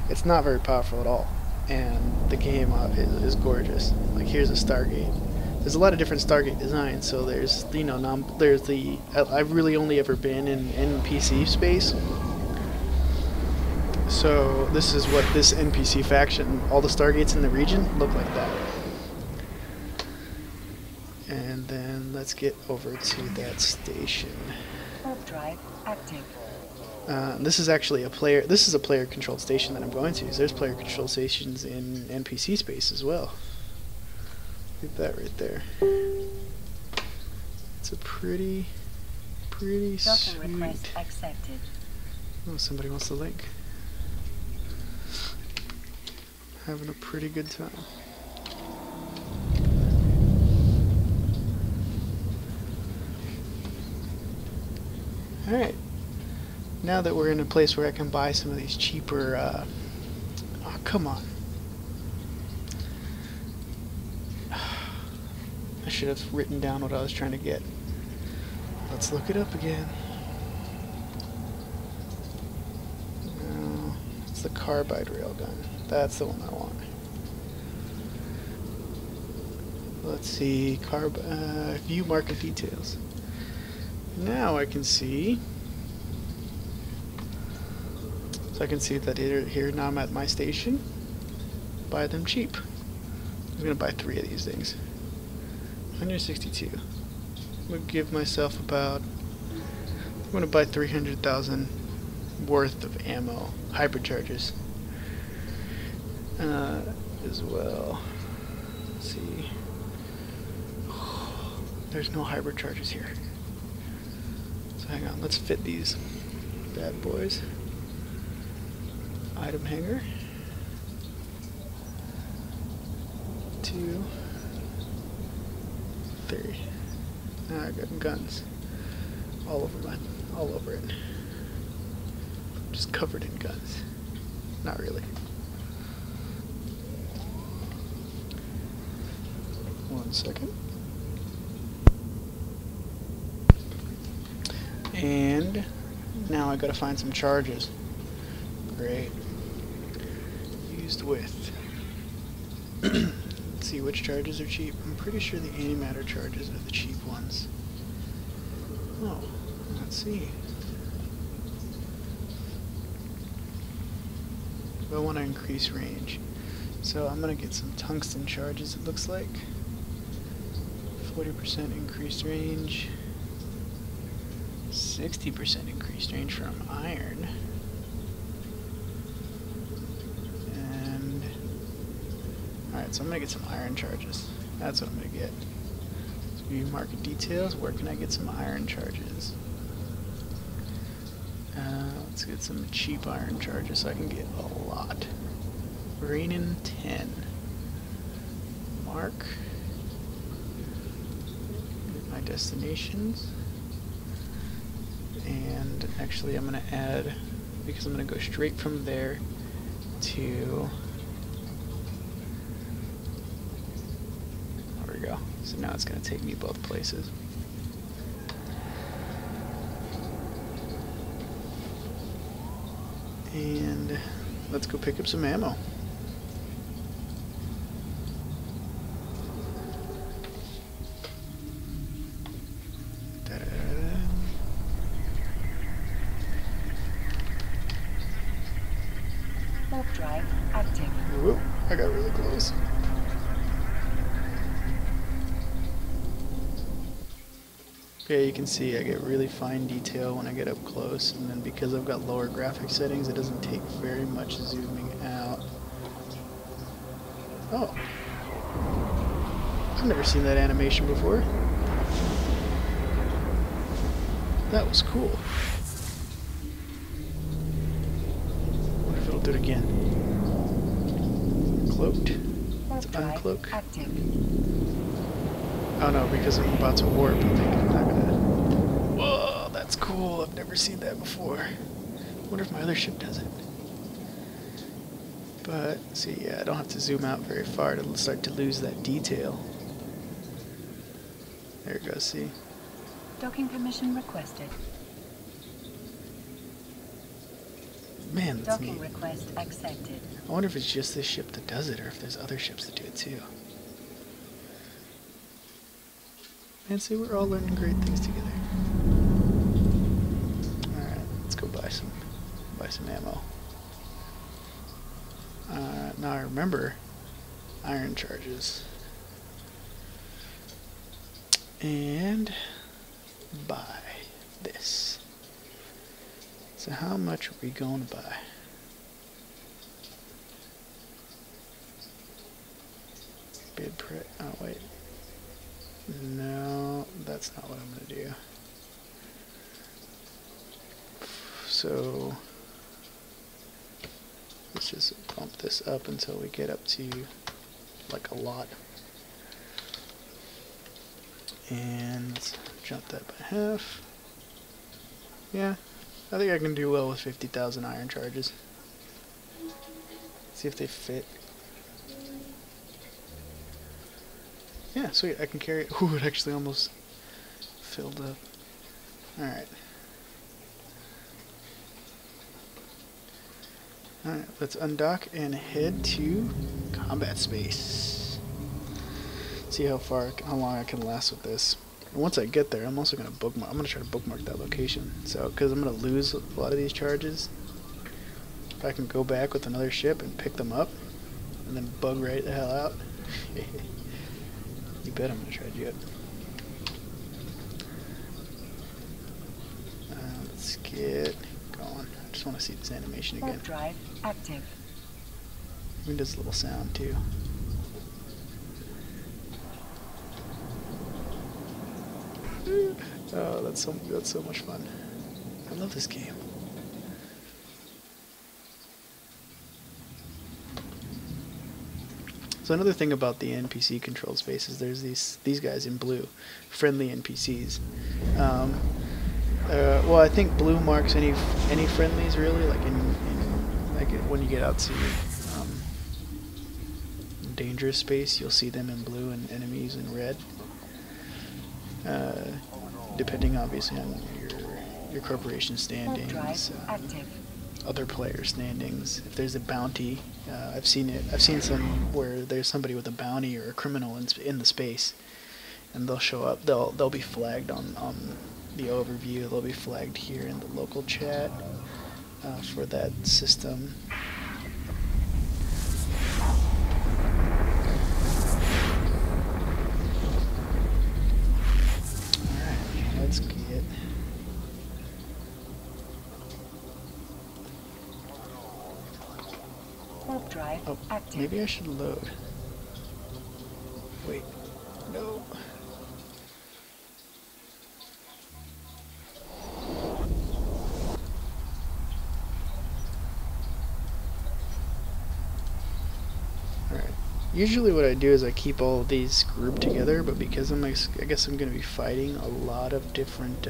It's not very powerful at all, and the game is gorgeous. Like, here's a Stargate. There's a lot of different Stargate designs, so there's, you know, I've really only ever been in NPC space. So this is what this NPC faction, all the Stargates in the region look like that. And then let's get over to that station. Warp drive active. This is actually a player. This is a player-controlled station that I'm going to. So there's player-controlled stations in NPC space as well. Look at that right there. It's a pretty Docking sweet. request accepted. Oh, somebody wants the link. Having a pretty good time. Alright, now that we're in a place where I can buy some of these cheaper, oh, come on. I should have written down what I was trying to get. Let's look it up again. No, it's the carbide railgun. That's the one I want. Let's see, view market details. Now I can see, so I can see that here now I'm at my station, buy them cheap. I'm going to buy 3 of these things. 162. I'm going to give myself about, I'm going to buy 300,000 worth of ammo, hypercharges, as well. Let's see. There's no hypercharges here. Hang on, let's fit these bad boys. Item hanger. 2, 3. Now I got guns all over it. Just covered in guns. Not really. 1 second. And now I gotta find some charges. Great. Used with. Let's see which charges are cheap. I'm pretty sure the antimatter charges are the cheap ones. Oh, let's see. I want to increase range, so I'm gonna get some tungsten charges. It looks like 40% increased range. 60% increased range from iron. And alright, so I'm gonna get some iron charges. That's what I'm gonna get. So view market details. Where can I get some iron charges? Let's get some cheap iron charges so I can get a lot. Rainin 10. Mark. Get my destinations. And actually I'm going to add, because I'm going to go straight from there to, there we go. So now it's going to take me both places. And let's go pick up some ammo. Warp drive active. Whoop, I got really close. Okay, you can see I get really fine detail when I get up close, and then because I've got lower graphic settings, it doesn't take very much zooming out. Oh. I've never seen that animation before. That was cool. Wonder if it'll do it again. Cloaked. Let's uncloak. Active. Oh no, because I'm about to warp. I think I'm not gonna. Whoa, that's cool. I've never seen that before. Wonder if my other ship does it. But see, yeah, I don't have to zoom out very far to start to lose that detail. There it goes. See. Docking permission requested. Man, that's Docking neat. request accepted. I wonder if it's just this ship that does it, or if there's other ships that do it too. And see, we're all learning great things together. Alright, let's go buy some ammo. Now I remember iron charges. And buy this. So how much are we going to buy? Bid price. Oh wait. No, that's not what I'm going to do. So let's just bump this up until we get up to like a lot. And let's jump that by half. Yeah, I think I can do well with 50,000 iron charges. See if they fit. Yeah, sweet, I can carry it. Ooh, it actually almost filled up. Alright. Alright, let's undock and head to combat space. See how long I can last with this. And once I get there, I'm also going to bookmark. I'm going to try to bookmark that location. So, because I'm going to lose a lot of these charges. If I can go back with another ship and pick them up, and then bug right the hell out. You bet I'm going to try to do it. Let's get going. I just want to see this animation again. Warp drive active. Even does a little sound too. Oh, that's so much fun. I love this game. So another thing about the NPC controlled spaces, there's these guys in blue, friendly NPCs. Well, I think blue marks any friendlies really, like like when you get out to dangerous space, you'll see them in blue and enemies in red. Depending obviously on your corporation standings, other player standings. If there's a bounty, I've seen some where there's somebody with a bounty or a criminal in the space, and they'll show up. They'll be flagged on the overview. They'll be flagged here in the local chat for that system. Alright, let's get... Warp drive active. Maybe I should load. Wait, no. Alright. Usually what I do is I keep all of these grouped together, but because I guess I'm going to be fighting a lot of different,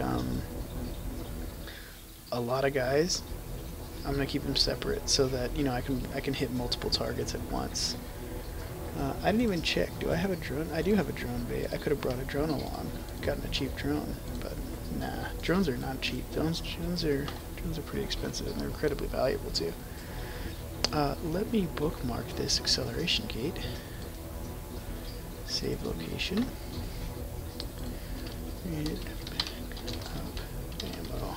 a lot of guys, I'm going to keep them separate so that, you know, I can hit multiple targets at once. I didn't even check. Do I have a drone? I do have a drone bay. I could have brought a drone along, gotten a cheap drone, but nah. Drones are not cheap. Drones are pretty expensive, and they're incredibly valuable too. Let me bookmark this acceleration gate. Save location. And back up ammo.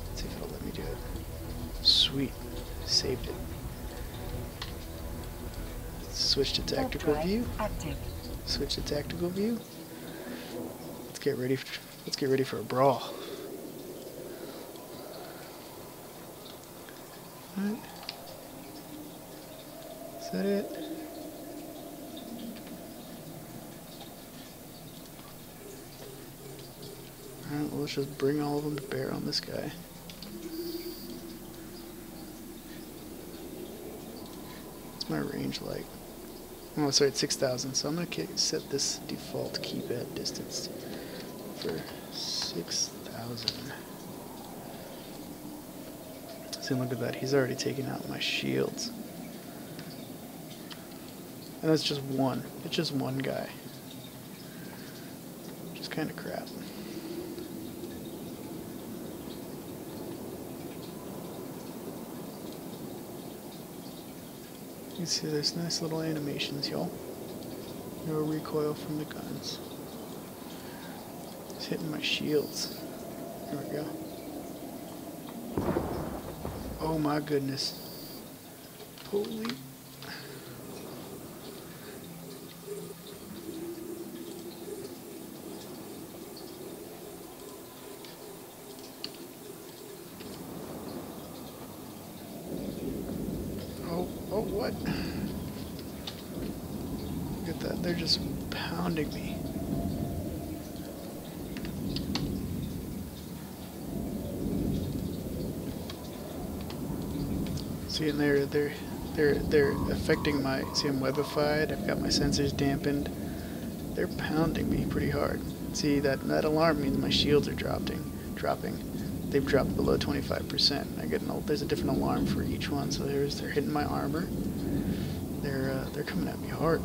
Let's see if it'll let me do it. Sweet. Saved it. Switch to tactical view. Active. Switch to tactical view. Let's get ready for a brawl. Alright. Is that it? Alright, well, let's just bring all of them to bear on this guy. What's my range like? Oh, sorry, it's 6,000, so I'm going to set this default keep at distance for 6,000. See, look at that, he's already taken out my shields. And that's just one. It's just one guy. Which is kind of crap. You can see there's nice little animations, y'all. No recoil from the guns. It's hitting my shields. There we go. Oh my goodness. Holy. Oh, what? Look at that. They're just pounding me. See, and they're affecting my. See, I'm webified. I've got my sensors dampened. They're pounding me pretty hard. See, that alarm means my shields are dropping. They've dropped below 25%. I get there's a different alarm for each one. So they're hitting my armor. They're coming at me hard.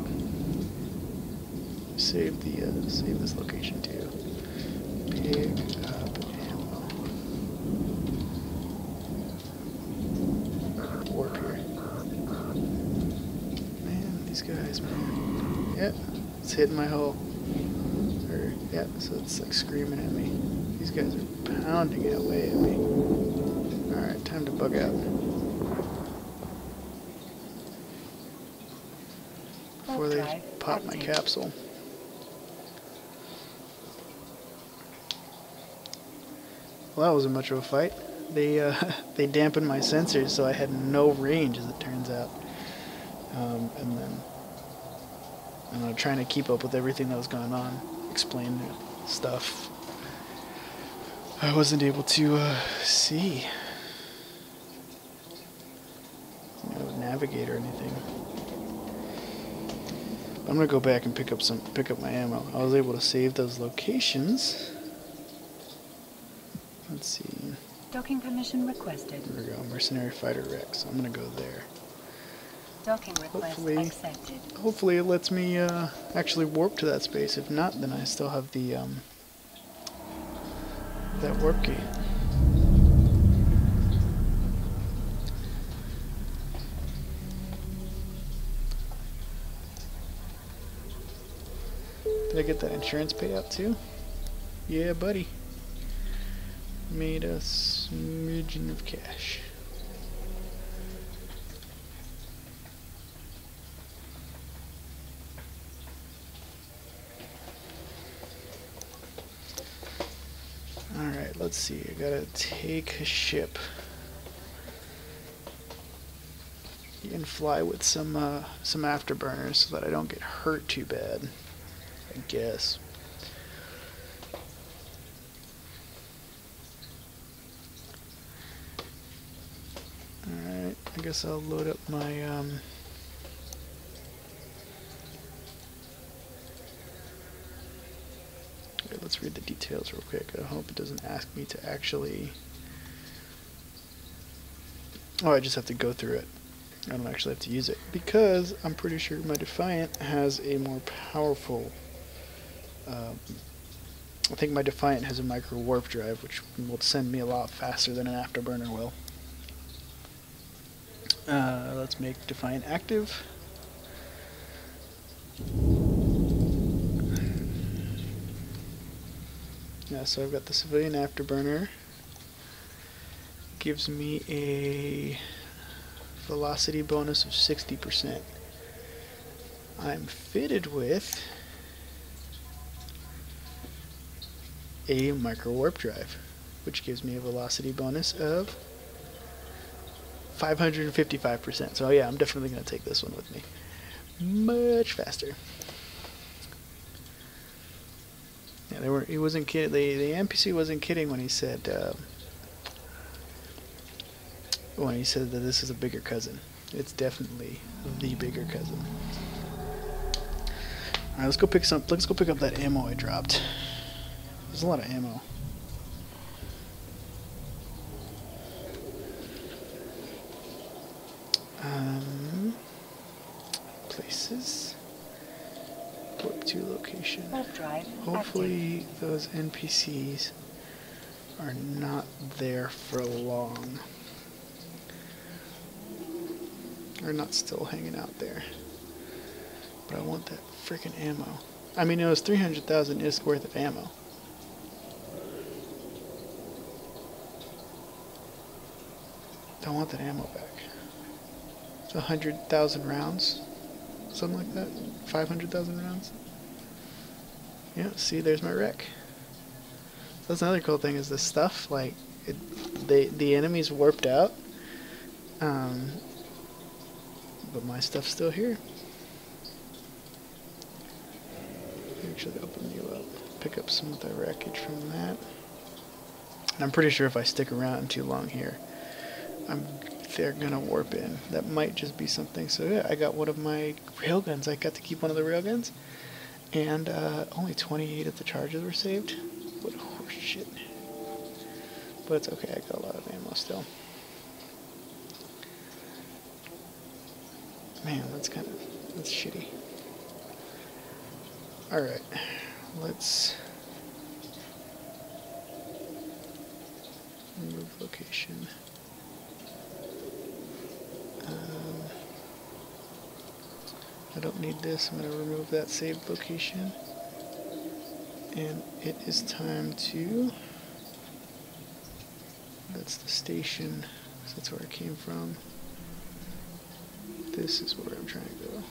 Save this location too. Pick up ammo. Warp here. Man, these guys, man. Yep, it's hitting my hull. Yep, so it's like screaming at me. These guys are pounding it away at me. Alright, time to bug out. Before they pop my capsule. Well, that wasn't much of a fight. They dampened my sensors, so I had no range, as it turns out. And then trying to keep up with everything that was going on, explain stuff. I wasn't able to see, navigate or anything. I'm gonna go back and pick up my ammo. I was able to save those locations. Let's see. Docking permission requested. There we go, Mercenary Fighter Wreck, so I'm gonna go there. Docking request accepted. Hopefully it lets me actually warp to that space. If not, then I still have the that warp key. Did I get that insurance payout too? Yeah, buddy. Made a smidgen of cash. Alright, let's see. I gotta take a ship and fly with some afterburners so that I don't get hurt too bad, I guess. Alright, I guess I'll load up my okay, let's read the details real quick. I hope it doesn't ask me to actually... Oh, I just have to go through it. I don't actually have to use it, because I'm pretty sure my Defiant has a more powerful... I think my Defiant has a micro warp drive, which will send me a lot faster than an afterburner will. Let's make Defiant active. Yeah, so I've got the civilian afterburner. Gives me a velocity bonus of 60%. I'm fitted with a micro warp drive, which gives me a velocity bonus of 555%. So yeah, I'm definitely going to take this one with me. Much faster. Yeah, they were. He wasn't kidding. The NPC wasn't kidding when he said that this is a bigger cousin. It's definitely the bigger cousin. All right, let's go pick up that ammo I dropped. There's a lot of ammo. Places. Warp to location. Hopefully those NPCs are not there for long. Or not still hanging out there. But I want that freaking ammo. I mean, it was 300,000 ISK worth of ammo. I want that ammo back. It's 100,000 rounds. Something like that. 500,000 rounds. Yeah, see, there's my wreck. That's another cool thing is the stuff, like, the enemies warped out. But my stuff's still here. Actually open you up. Pick up some of the wreckage from that. And I'm pretty sure if I stick around too long here, they're gonna warp in. That might just be something. So yeah, I got one of my railguns. I got to keep one of the railguns. And only 28 of the charges were saved. What horse shit. But it's okay, I got a lot of ammo still. Man, that's shitty. Alright, let's remove location. I don't need this. I'm going to remove that saved location. And it is time to... That's the station. So that's where I came from. This is where I'm trying to go.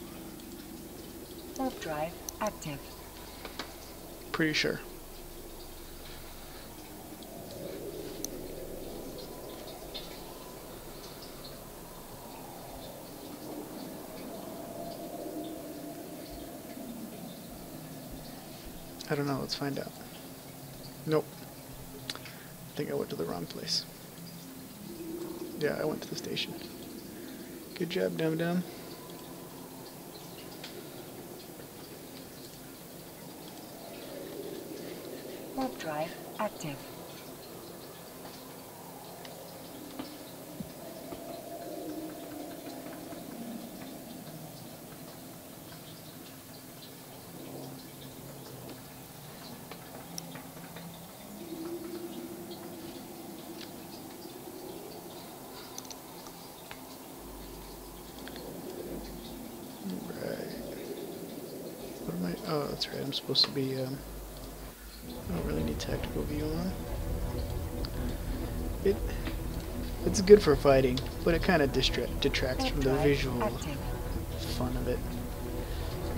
Warp drive active. Pretty sure. I don't know, let's find out. Nope. I think I went to the wrong place. Yeah, I went to the station. Good job, dum-dum. Warp drive active. Oh, that's right. I'm supposed to be, I don't really need tactical view on. It's good for fighting, but it kind of detracts from the visual fun of it.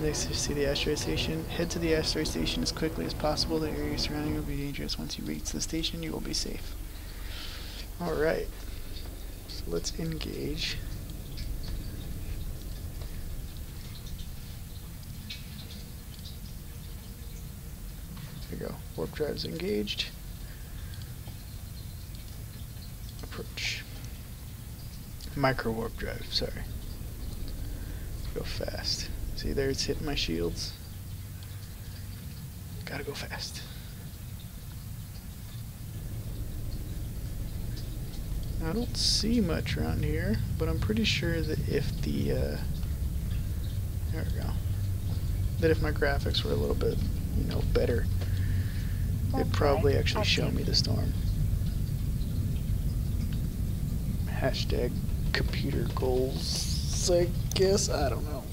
Next, you see the asteroid station. Head to the asteroid station as quickly as possible. The area surrounding will be dangerous. Once you reach the station, you will be safe. Alright. So let's engage. There we go. Warp drive's engaged. Approach. Micro warp drive, sorry. Go fast. See there, it's hitting my shields. Gotta go fast. I don't see much around here, but I'm pretty sure that if the, there we go. That if my graphics were a little bit, you know, better, it'd probably actually show me the storm. Hashtag computer goals, I guess. I don't know.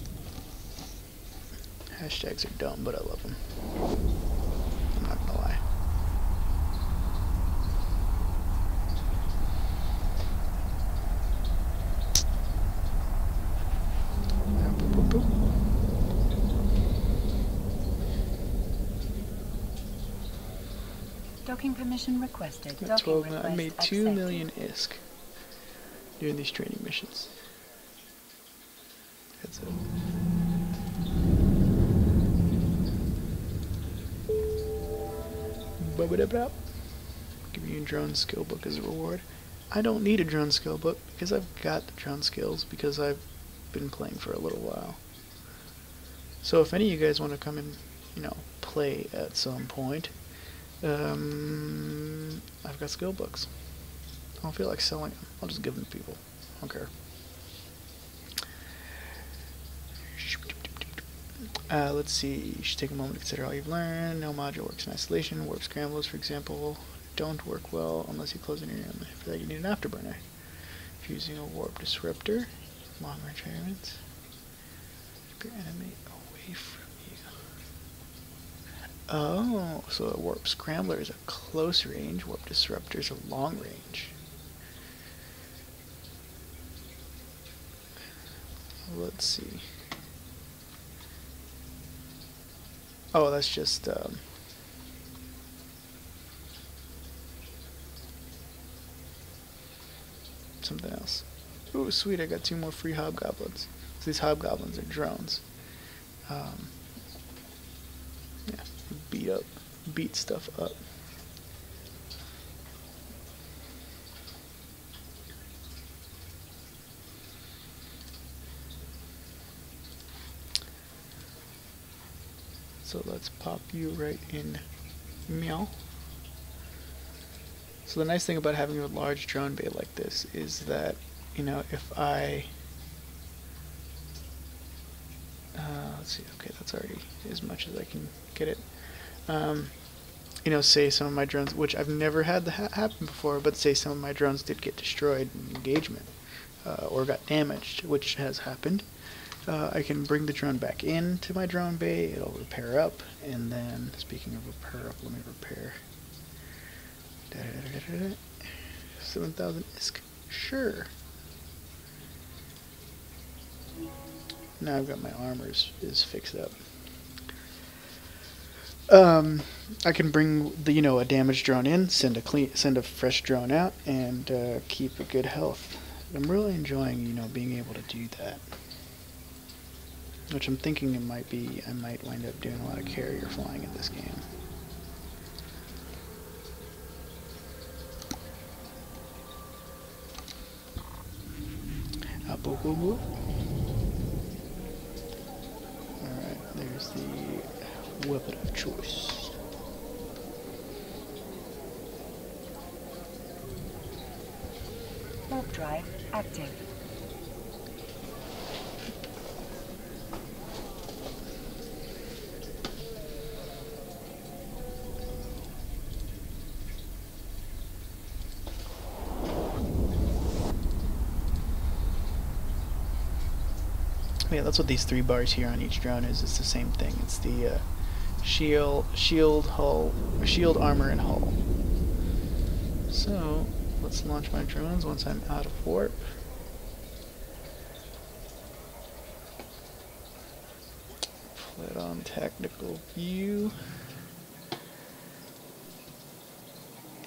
Hashtags are dumb, but I love them. I'm not gonna lie. Boop, boop, boop. Docking permission requested. Got Docking 12 request I made 2 accepted. million ISK doing these training missions. Heads up. Give you a drone skill book as a reward. I don't need a drone skill book because I've got the drone skills because I've been playing for a little while. So if any of you guys want to come and, you know, play at some point, I've got skill books. I don't feel like selling them. I'll just give them to people. I don't care. Let's see. You should take a moment to consider all you've learned. No module works in isolation. Warp scramblers, for example, don't work well unless you close an area. For that, you need an afterburner. If you're using a warp disruptor, long range environments, keep your enemy away from you. Oh, so a warp scrambler is a close range. Warp disruptors are long range. Let's see. Oh, that's just something else. Ooh, sweet! I got 2 more free hobgoblins. So these hobgoblins are drones. Yeah, beat stuff up. So let's pop you right in meow. So the nice thing about having a large drone bay like this is that, you know, if I let's see, okay, that's already as much as I can get it. You know, say some of my drones, which I've never had that happen before, but say some of my drones did get destroyed in engagement or got damaged, which has happened. I can bring the drone back into my drone bay, it'll repair up, and then, speaking of repair up, let me repair. 7,000 ISK, sure. Now I've got my armor is fixed up. I can bring the, you know, a damaged drone in, send a fresh drone out, and keep a good health. I'm really enjoying, you know, being able to do that. Which I'm thinking it might be, I might wind up doing a lot of carrier flying in this game. Alright, there's the weapon of choice. Warp drive active. Yeah, that's what these 3 bars here on each drone is. It's the same thing. It's the shield, hull, shield, armor, and hull. So let's launch my drones once I'm out of warp. Put on tactical view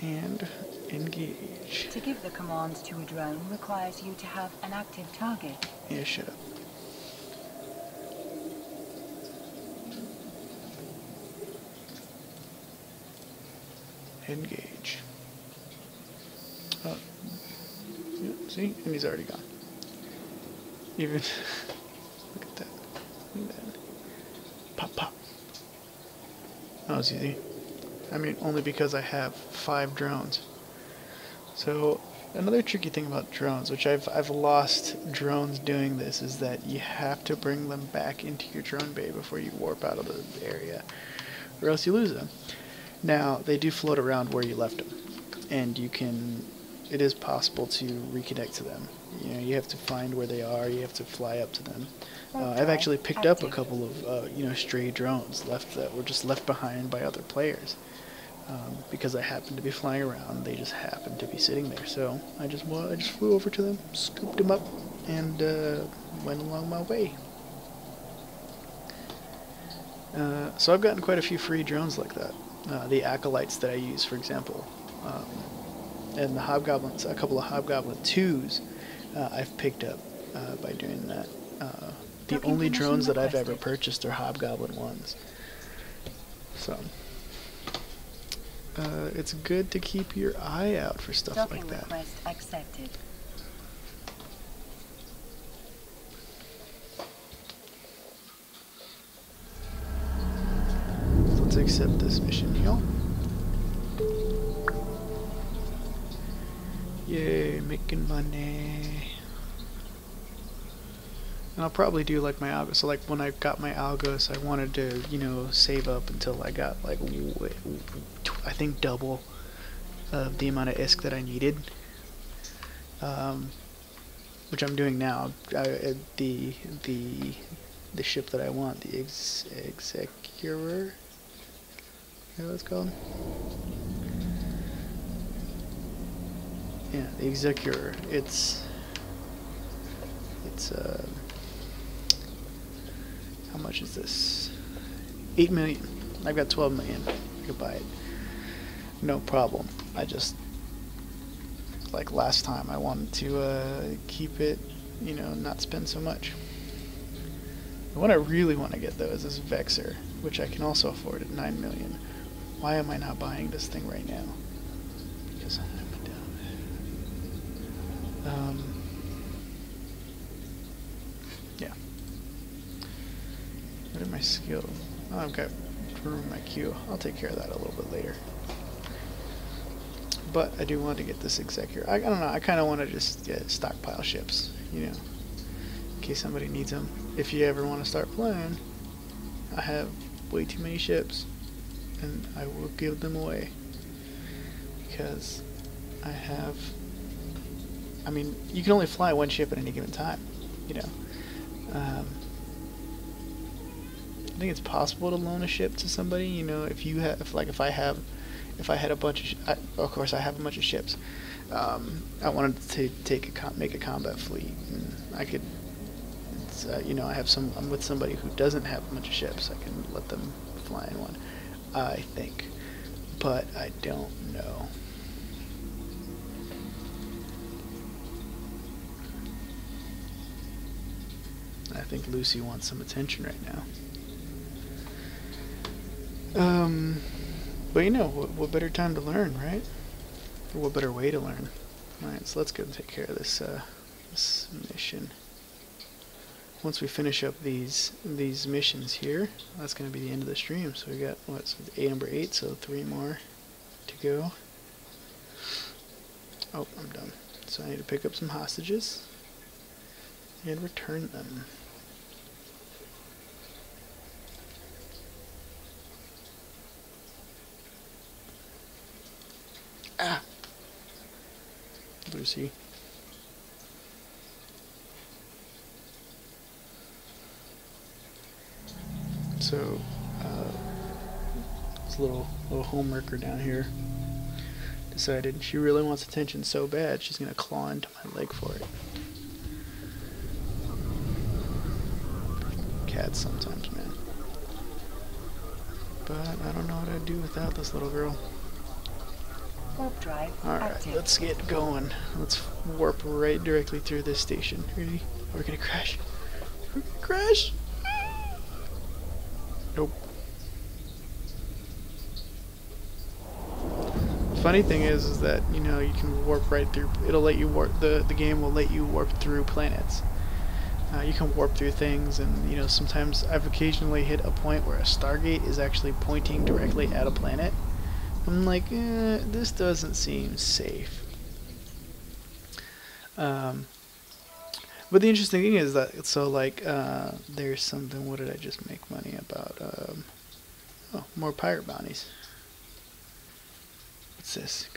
and engage. To give the commands to a drone requires you to have an active target. Yeah, shut up. Engage. Oh, yeah, see? And he's already gone. Even, look at that. Look at that. Pop, pop. That was easy. I mean, only because I have 5 drones. So, another tricky thing about drones, which I've lost drones doing this, is that you have to bring them back into your drone bay before you warp out of the area, or else you lose them. Now, they do float around where you left them, and you can, it is possible to reconnect to them. You know, you have to find where they are, you have to fly up to them. I've actually picked up a couple of, you know, stray drones that were just left behind by other players. Because I happened to be flying around, they just happened to be sitting there. So I just flew over to them, scooped them up, and went along my way. So I've gotten quite a few free drones like that. The acolytes that I use, for example, and the hobgoblins, a couple of hobgoblin 2s I've picked up by doing that. The only drones that I've ever purchased are hobgoblin 1s. So it's good to keep your eye out for stuff Docking like that. request accepted. Let's accept this mission, y'all. Yay, making money. And I'll probably do like my algo. So like when I got my algos, I wanted to, you know, save up until I got like I think double of the amount of ISK that I needed. Which I'm doing now. The ship that I want, the Execurer. Is that what it's called? Yeah, the Execurer. It's how much is this? 8 million. I've got 12 million. I could buy it. No problem. I just, like last time, I wanted to keep it, you know, not spend so much. The one I really want to get though is this Vexer, which I can also afford at 9 million. Why am I not buying this thing right now? Because I'm dumb. Yeah. What are my skills? Oh, I've got room in my queue. I'll take care of that a little bit later. But I do want to get this Executor. I don't know. I kind of want to just get stockpile ships, you know, in case somebody needs them. If you ever want to start playing, I have way too many ships, and I will give them away because I have. I mean, you can only fly one ship at any given time, you know. I think it's possible to loan a ship to somebody, you know, if you have, if I had a bunch of, of course I have a bunch of ships. I wanted to make a combat fleet, and I could, you know, I'm with somebody who doesn't have a bunch of ships. I can let them fly in one, I think, but I don't know. I think Lucy wants some attention right now. But you know, what better time to learn, right? Or what better way to learn? Alright, so let's go and take care of this this mission. Once we finish up these missions here, that's going to be the end of the stream. So we got, what, so number 8, so 3 more to go. Oh, I'm done. So I need to pick up some hostages and return them. Ah! Lucy. So, this little homeworker down here decided she really wants attention so bad she's gonna claw into my leg for it. Cats sometimes, man. But I don't know what I'd do without this little girl. Warp drive Alright, active. let's get going. Let's warp right directly through this station. Ready? We're gonna crash. We're gonna crash! Nope. Funny thing is that, you know, you can warp right through. It'll let you warp. The game will let you warp through planets. You can warp through things, and you know, sometimes I've occasionally hit a point where a Stargate is actually pointing directly at a planet. I'm like, this doesn't seem safe. But the interesting thing is that, so like, there's something, what did I just make money about? Oh, more pirate bounties. What's this?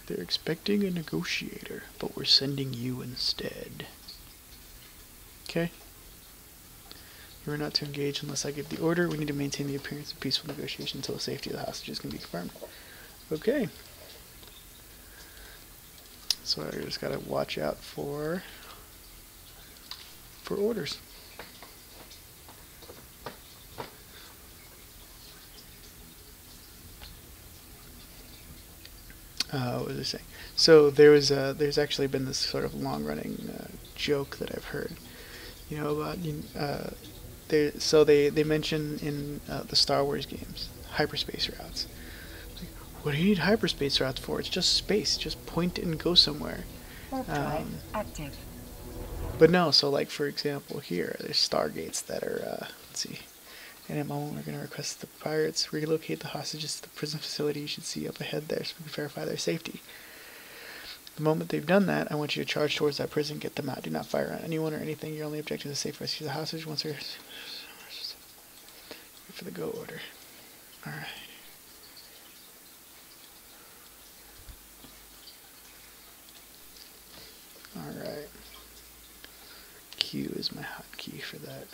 They're expecting a negotiator, but we're sending you instead. Okay. You are not to engage unless I give the order. We need to maintain the appearance of peaceful negotiation until the safety of the hostages can be confirmed. Okay. So I just gotta watch out for orders. What was I saying? So there's actually been this sort of long-running joke that I've heard, you know, about So they mention in the Star Wars games hyperspace routes. Like, what do you need hyperspace routes for? It's just space. Just point and go somewhere. Warp drive active. But no, so like for example here, there's stargates that are, let's see. In a moment, we're going to request that the pirates relocate the hostages to the prison facility you should see up ahead there so we can verify their safety. The moment they've done that, I want you to charge towards that prison, get them out. Do not fire on anyone or anything. Your only objective is the safe rescue of the hostage once they're... Wait for the go order. Alright. Alright. Q is my hotkey for that.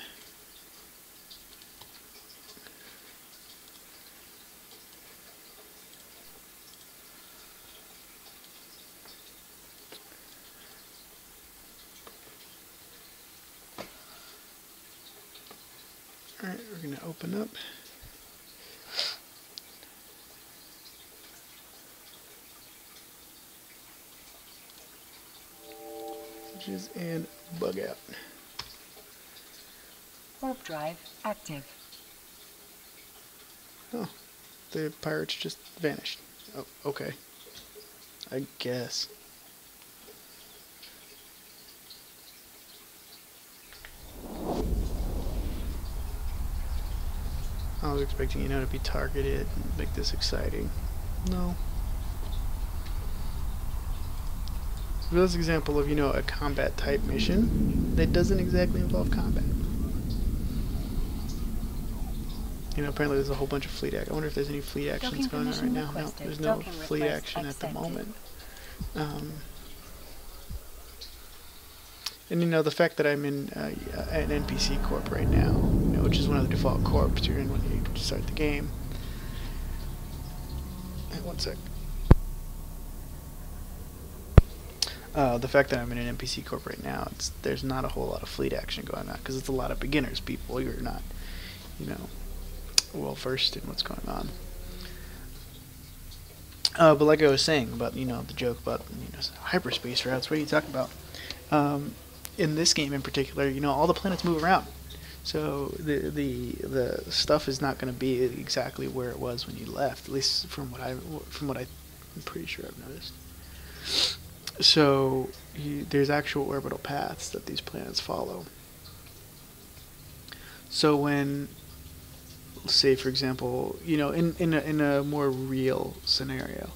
Alright, we're going to open up. And bug out. Warp drive active. Oh, the pirates just vanished. Oh, okay. I guess. I was expecting, you know, to be targeted and make this exciting. No. So that's an example of, you know, a combat type mission that doesn't exactly involve combat. You know, apparently there's a whole bunch of fleet action. I wonder if there's any fleet actions going on right now. No, there's no fleet action at the moment. And you know, the fact that I'm in an NPC corp right now, you know, which is one of the default corps you're in when you start the game. Hey, one sec. The fact that I'm in an NPC corp right now, there's not a whole lot of fleet action going on because it's a lot of beginners people. You're not, you know, well versed in what's going on. But like I was saying about, you know, the joke about, you know, hyperspace routes. What are you talking about? In this game in particular, you know, all the planets move around, so the stuff is not going to be exactly where it was when you left. At least from what I'm pretty sure I've noticed. So there's actual orbital paths that these planets follow. So when, say for example, you know, in a more real scenario,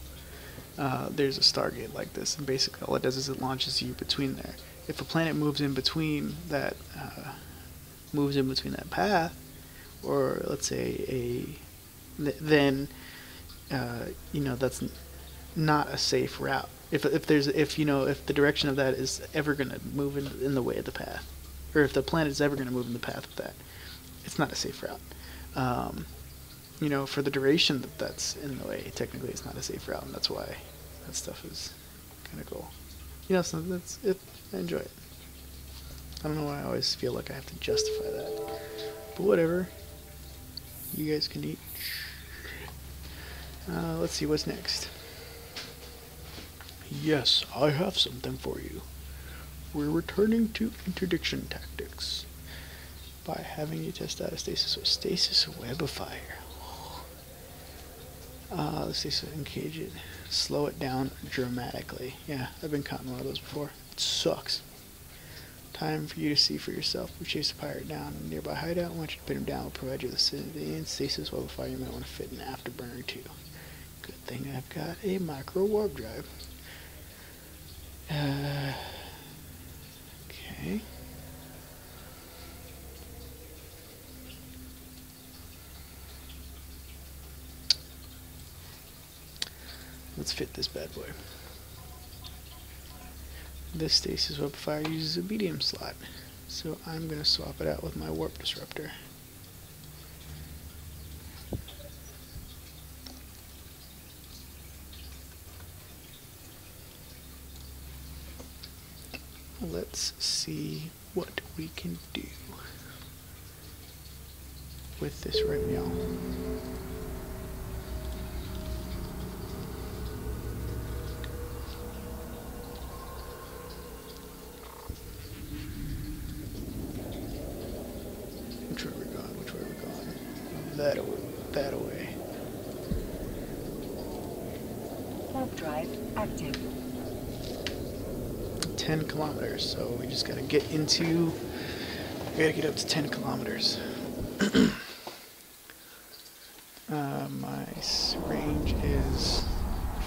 there's a Stargate like this, and basically all it does is it launches you between there. If a planet moves in between that path, or let's say then you know, that's not a safe route. If you know, if the direction of that is ever going to move in the way of the path, or if the planet is ever going to move in the path of that, it's not a safe route. You know, for the duration that's in the way, technically it's not a safe route, and that's why that stuff is kind of cool. You know, so that's it. I enjoy it. I don't know why I always feel like I have to justify that, but whatever. You guys can eat. Let's see what's next. Yes, I have something for you. We're returning to interdiction tactics by having you test out a stasis or stasis web of fire. The stasis engage it. Slow it down dramatically. Yeah, I've been caught in one of those before. It sucks. Time for you to see for yourself. We chase the pirate down in a nearby hideout. I want you to pin him down. We'll provide you with the stasis web of fire. You might want to fit an afterburner too. Good thing I've got a micro warp drive. Okay. Let's fit this bad boy. This stasis web fire uses a medium slot, so I'm going to swap it out with my warp disruptor. Let's see what we can do with this right now. Which way are we going? Which way are we going? That away. That away. Warp drive active. 10 kilometers, so we just gotta get into... We gotta get up to 10 kilometers. My range is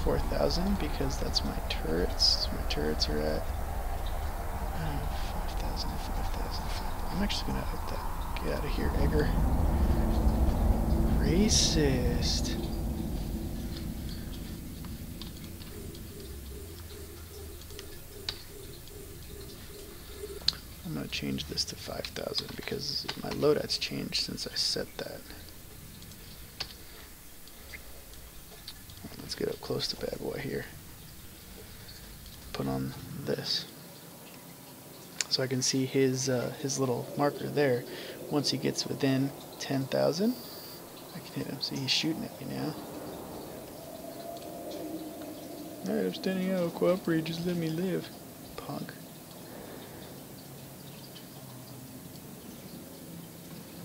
4,000 because that's my turrets. My turrets are at 5,000, 5,000, 5,000. I'm actually gonna up that. Get out of here, Egger. Racist. I'm gonna change this to 5,000 because my loadout's changed since I set that. Let's get up close to bad boy here. Put on this, so I can see his little marker there. Once he gets within 10,000, I can hit him. See, he's shooting at me now. Alright, I'm standing out. Cooperate. Just let me live, punk.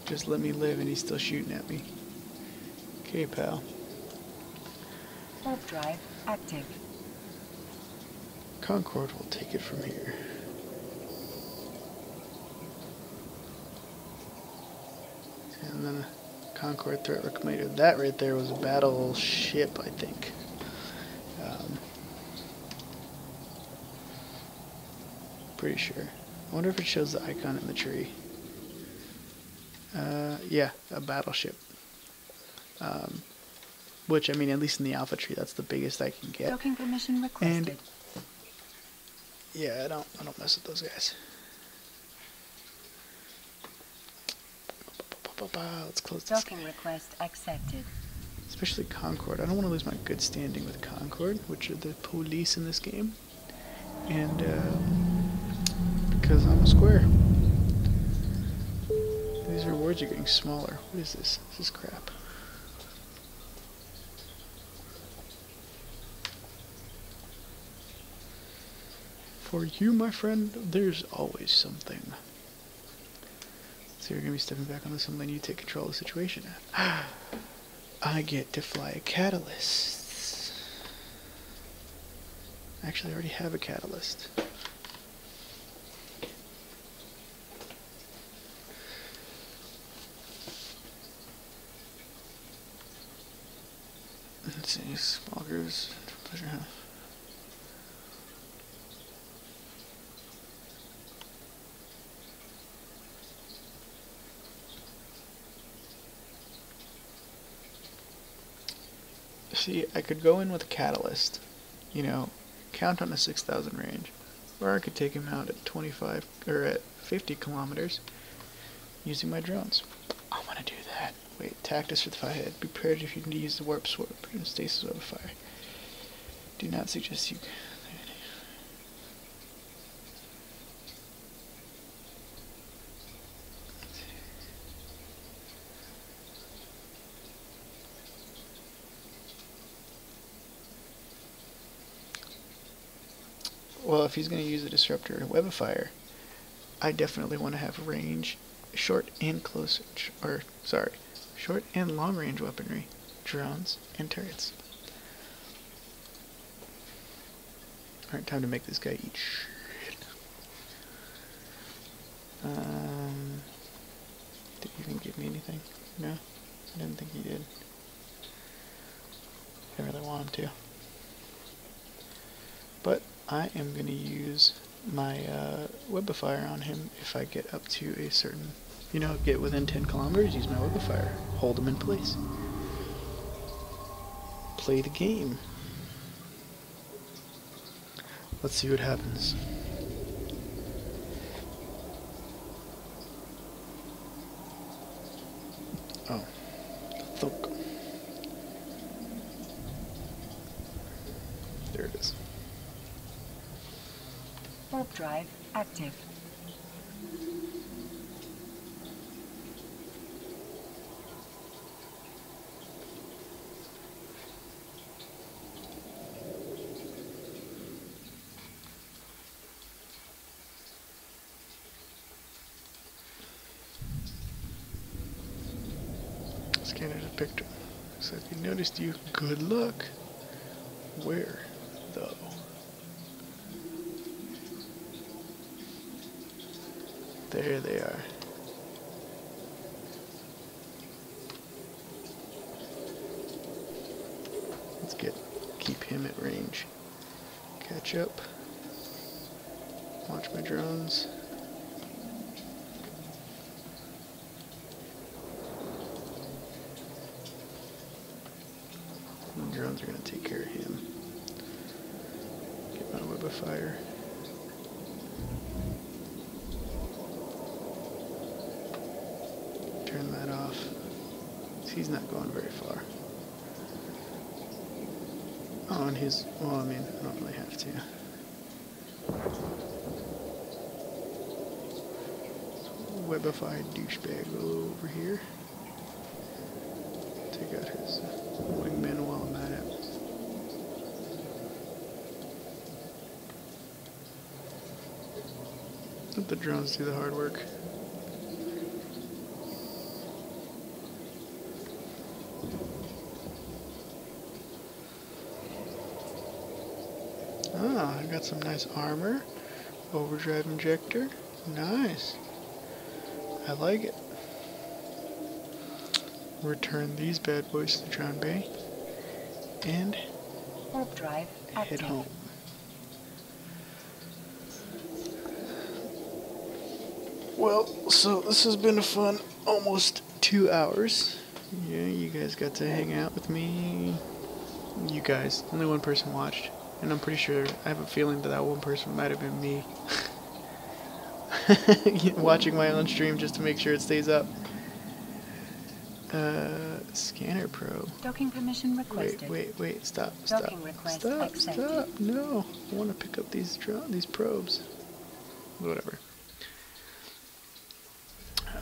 Just let me live, and he's still shooting at me. Okay, pal. Warp drive active. Concord will take it from here. And then a Concord threat recommended. That right there was a battleship, I think. Pretty sure. I wonder if it shows the icon in the tree. Yeah, a battleship. Which, I mean, at least in the alpha tree, that's the biggest I can get. Docking permission requested. And yeah, I don't mess with those guys. Let's close this Docking guy. request accepted. Especially Concord. I don't want to lose my good standing with Concord, which are the police in this game. And because I'm a square. These rewards are getting smaller. What is this? This is crap. For you, my friend, there's always something. So you're going to be stepping back on this and letting you take control of the situation. I get to fly a catalyst. Actually, I already have a catalyst. Let's see, small grooves, pleasure half. See, I could go in with a catalyst, you know, count on a 6,000 range, or I could take him out at 25 or at 50 kilometers using my drones. I'm gonna do that. Wait, tactics for the firehead. Be prepared if you can use the warp sword and stasis web of fire. Do not suggest you. Well, if he's going to use a disruptor web of fire, I definitely want to have range, short and close, or sorry, short and long range weaponry, drones, and turrets. Alright, time to make this guy eat shit. Did he even give me anything? No? I didn't think he did. I didn't really want him to. But I am going to use my web of fire on him if I get up to a certain, you know, get within 10 kilometers, use my web of fire. Hold him in place. Play the game. Let's see what happens. Oh. Thunk. There it is. Warp drive active. Scanner just picked him. Said he noticed you. Good luck. Where, though? There they are. Let's keep him at range. Catch up. Launch my drones. And drones are going to take care of him. Get my web of fire. Turn that off. He's not going very far. Oh, and his, well, I mean, I don't really have to. Webified douchebag over here. Take out his wingman while I'm at it. Let the drones do the hard work. Ah, I got some nice armor. Overdrive injector. Nice. I like it. Return these bad boys to the Drown Bay. And warp drive head active. home. Well, so this has been a fun almost 2 hours. Yeah, you guys got to hang out with me. You guys, only one person watched. And I'm pretty sure, I have a feeling that one person might have been me. Watching my own stream just to make sure it stays up. Scanner probe. Docking permission requested. Wait, stop. Docking request accepted. Stop, no. I want to pick up these probes. Whatever.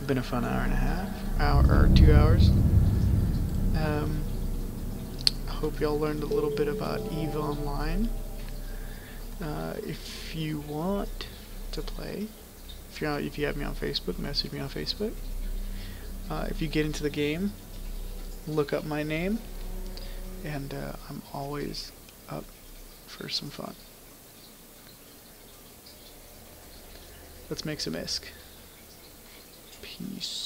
Been a fun hour and a half, or 2 hours. I hope y'all learned a little bit about EVE Online. If you want to play, if you have me on Facebook, message me on Facebook. If you get into the game, look up my name, and I'm always up for some fun. Let's make some ISK. Peace.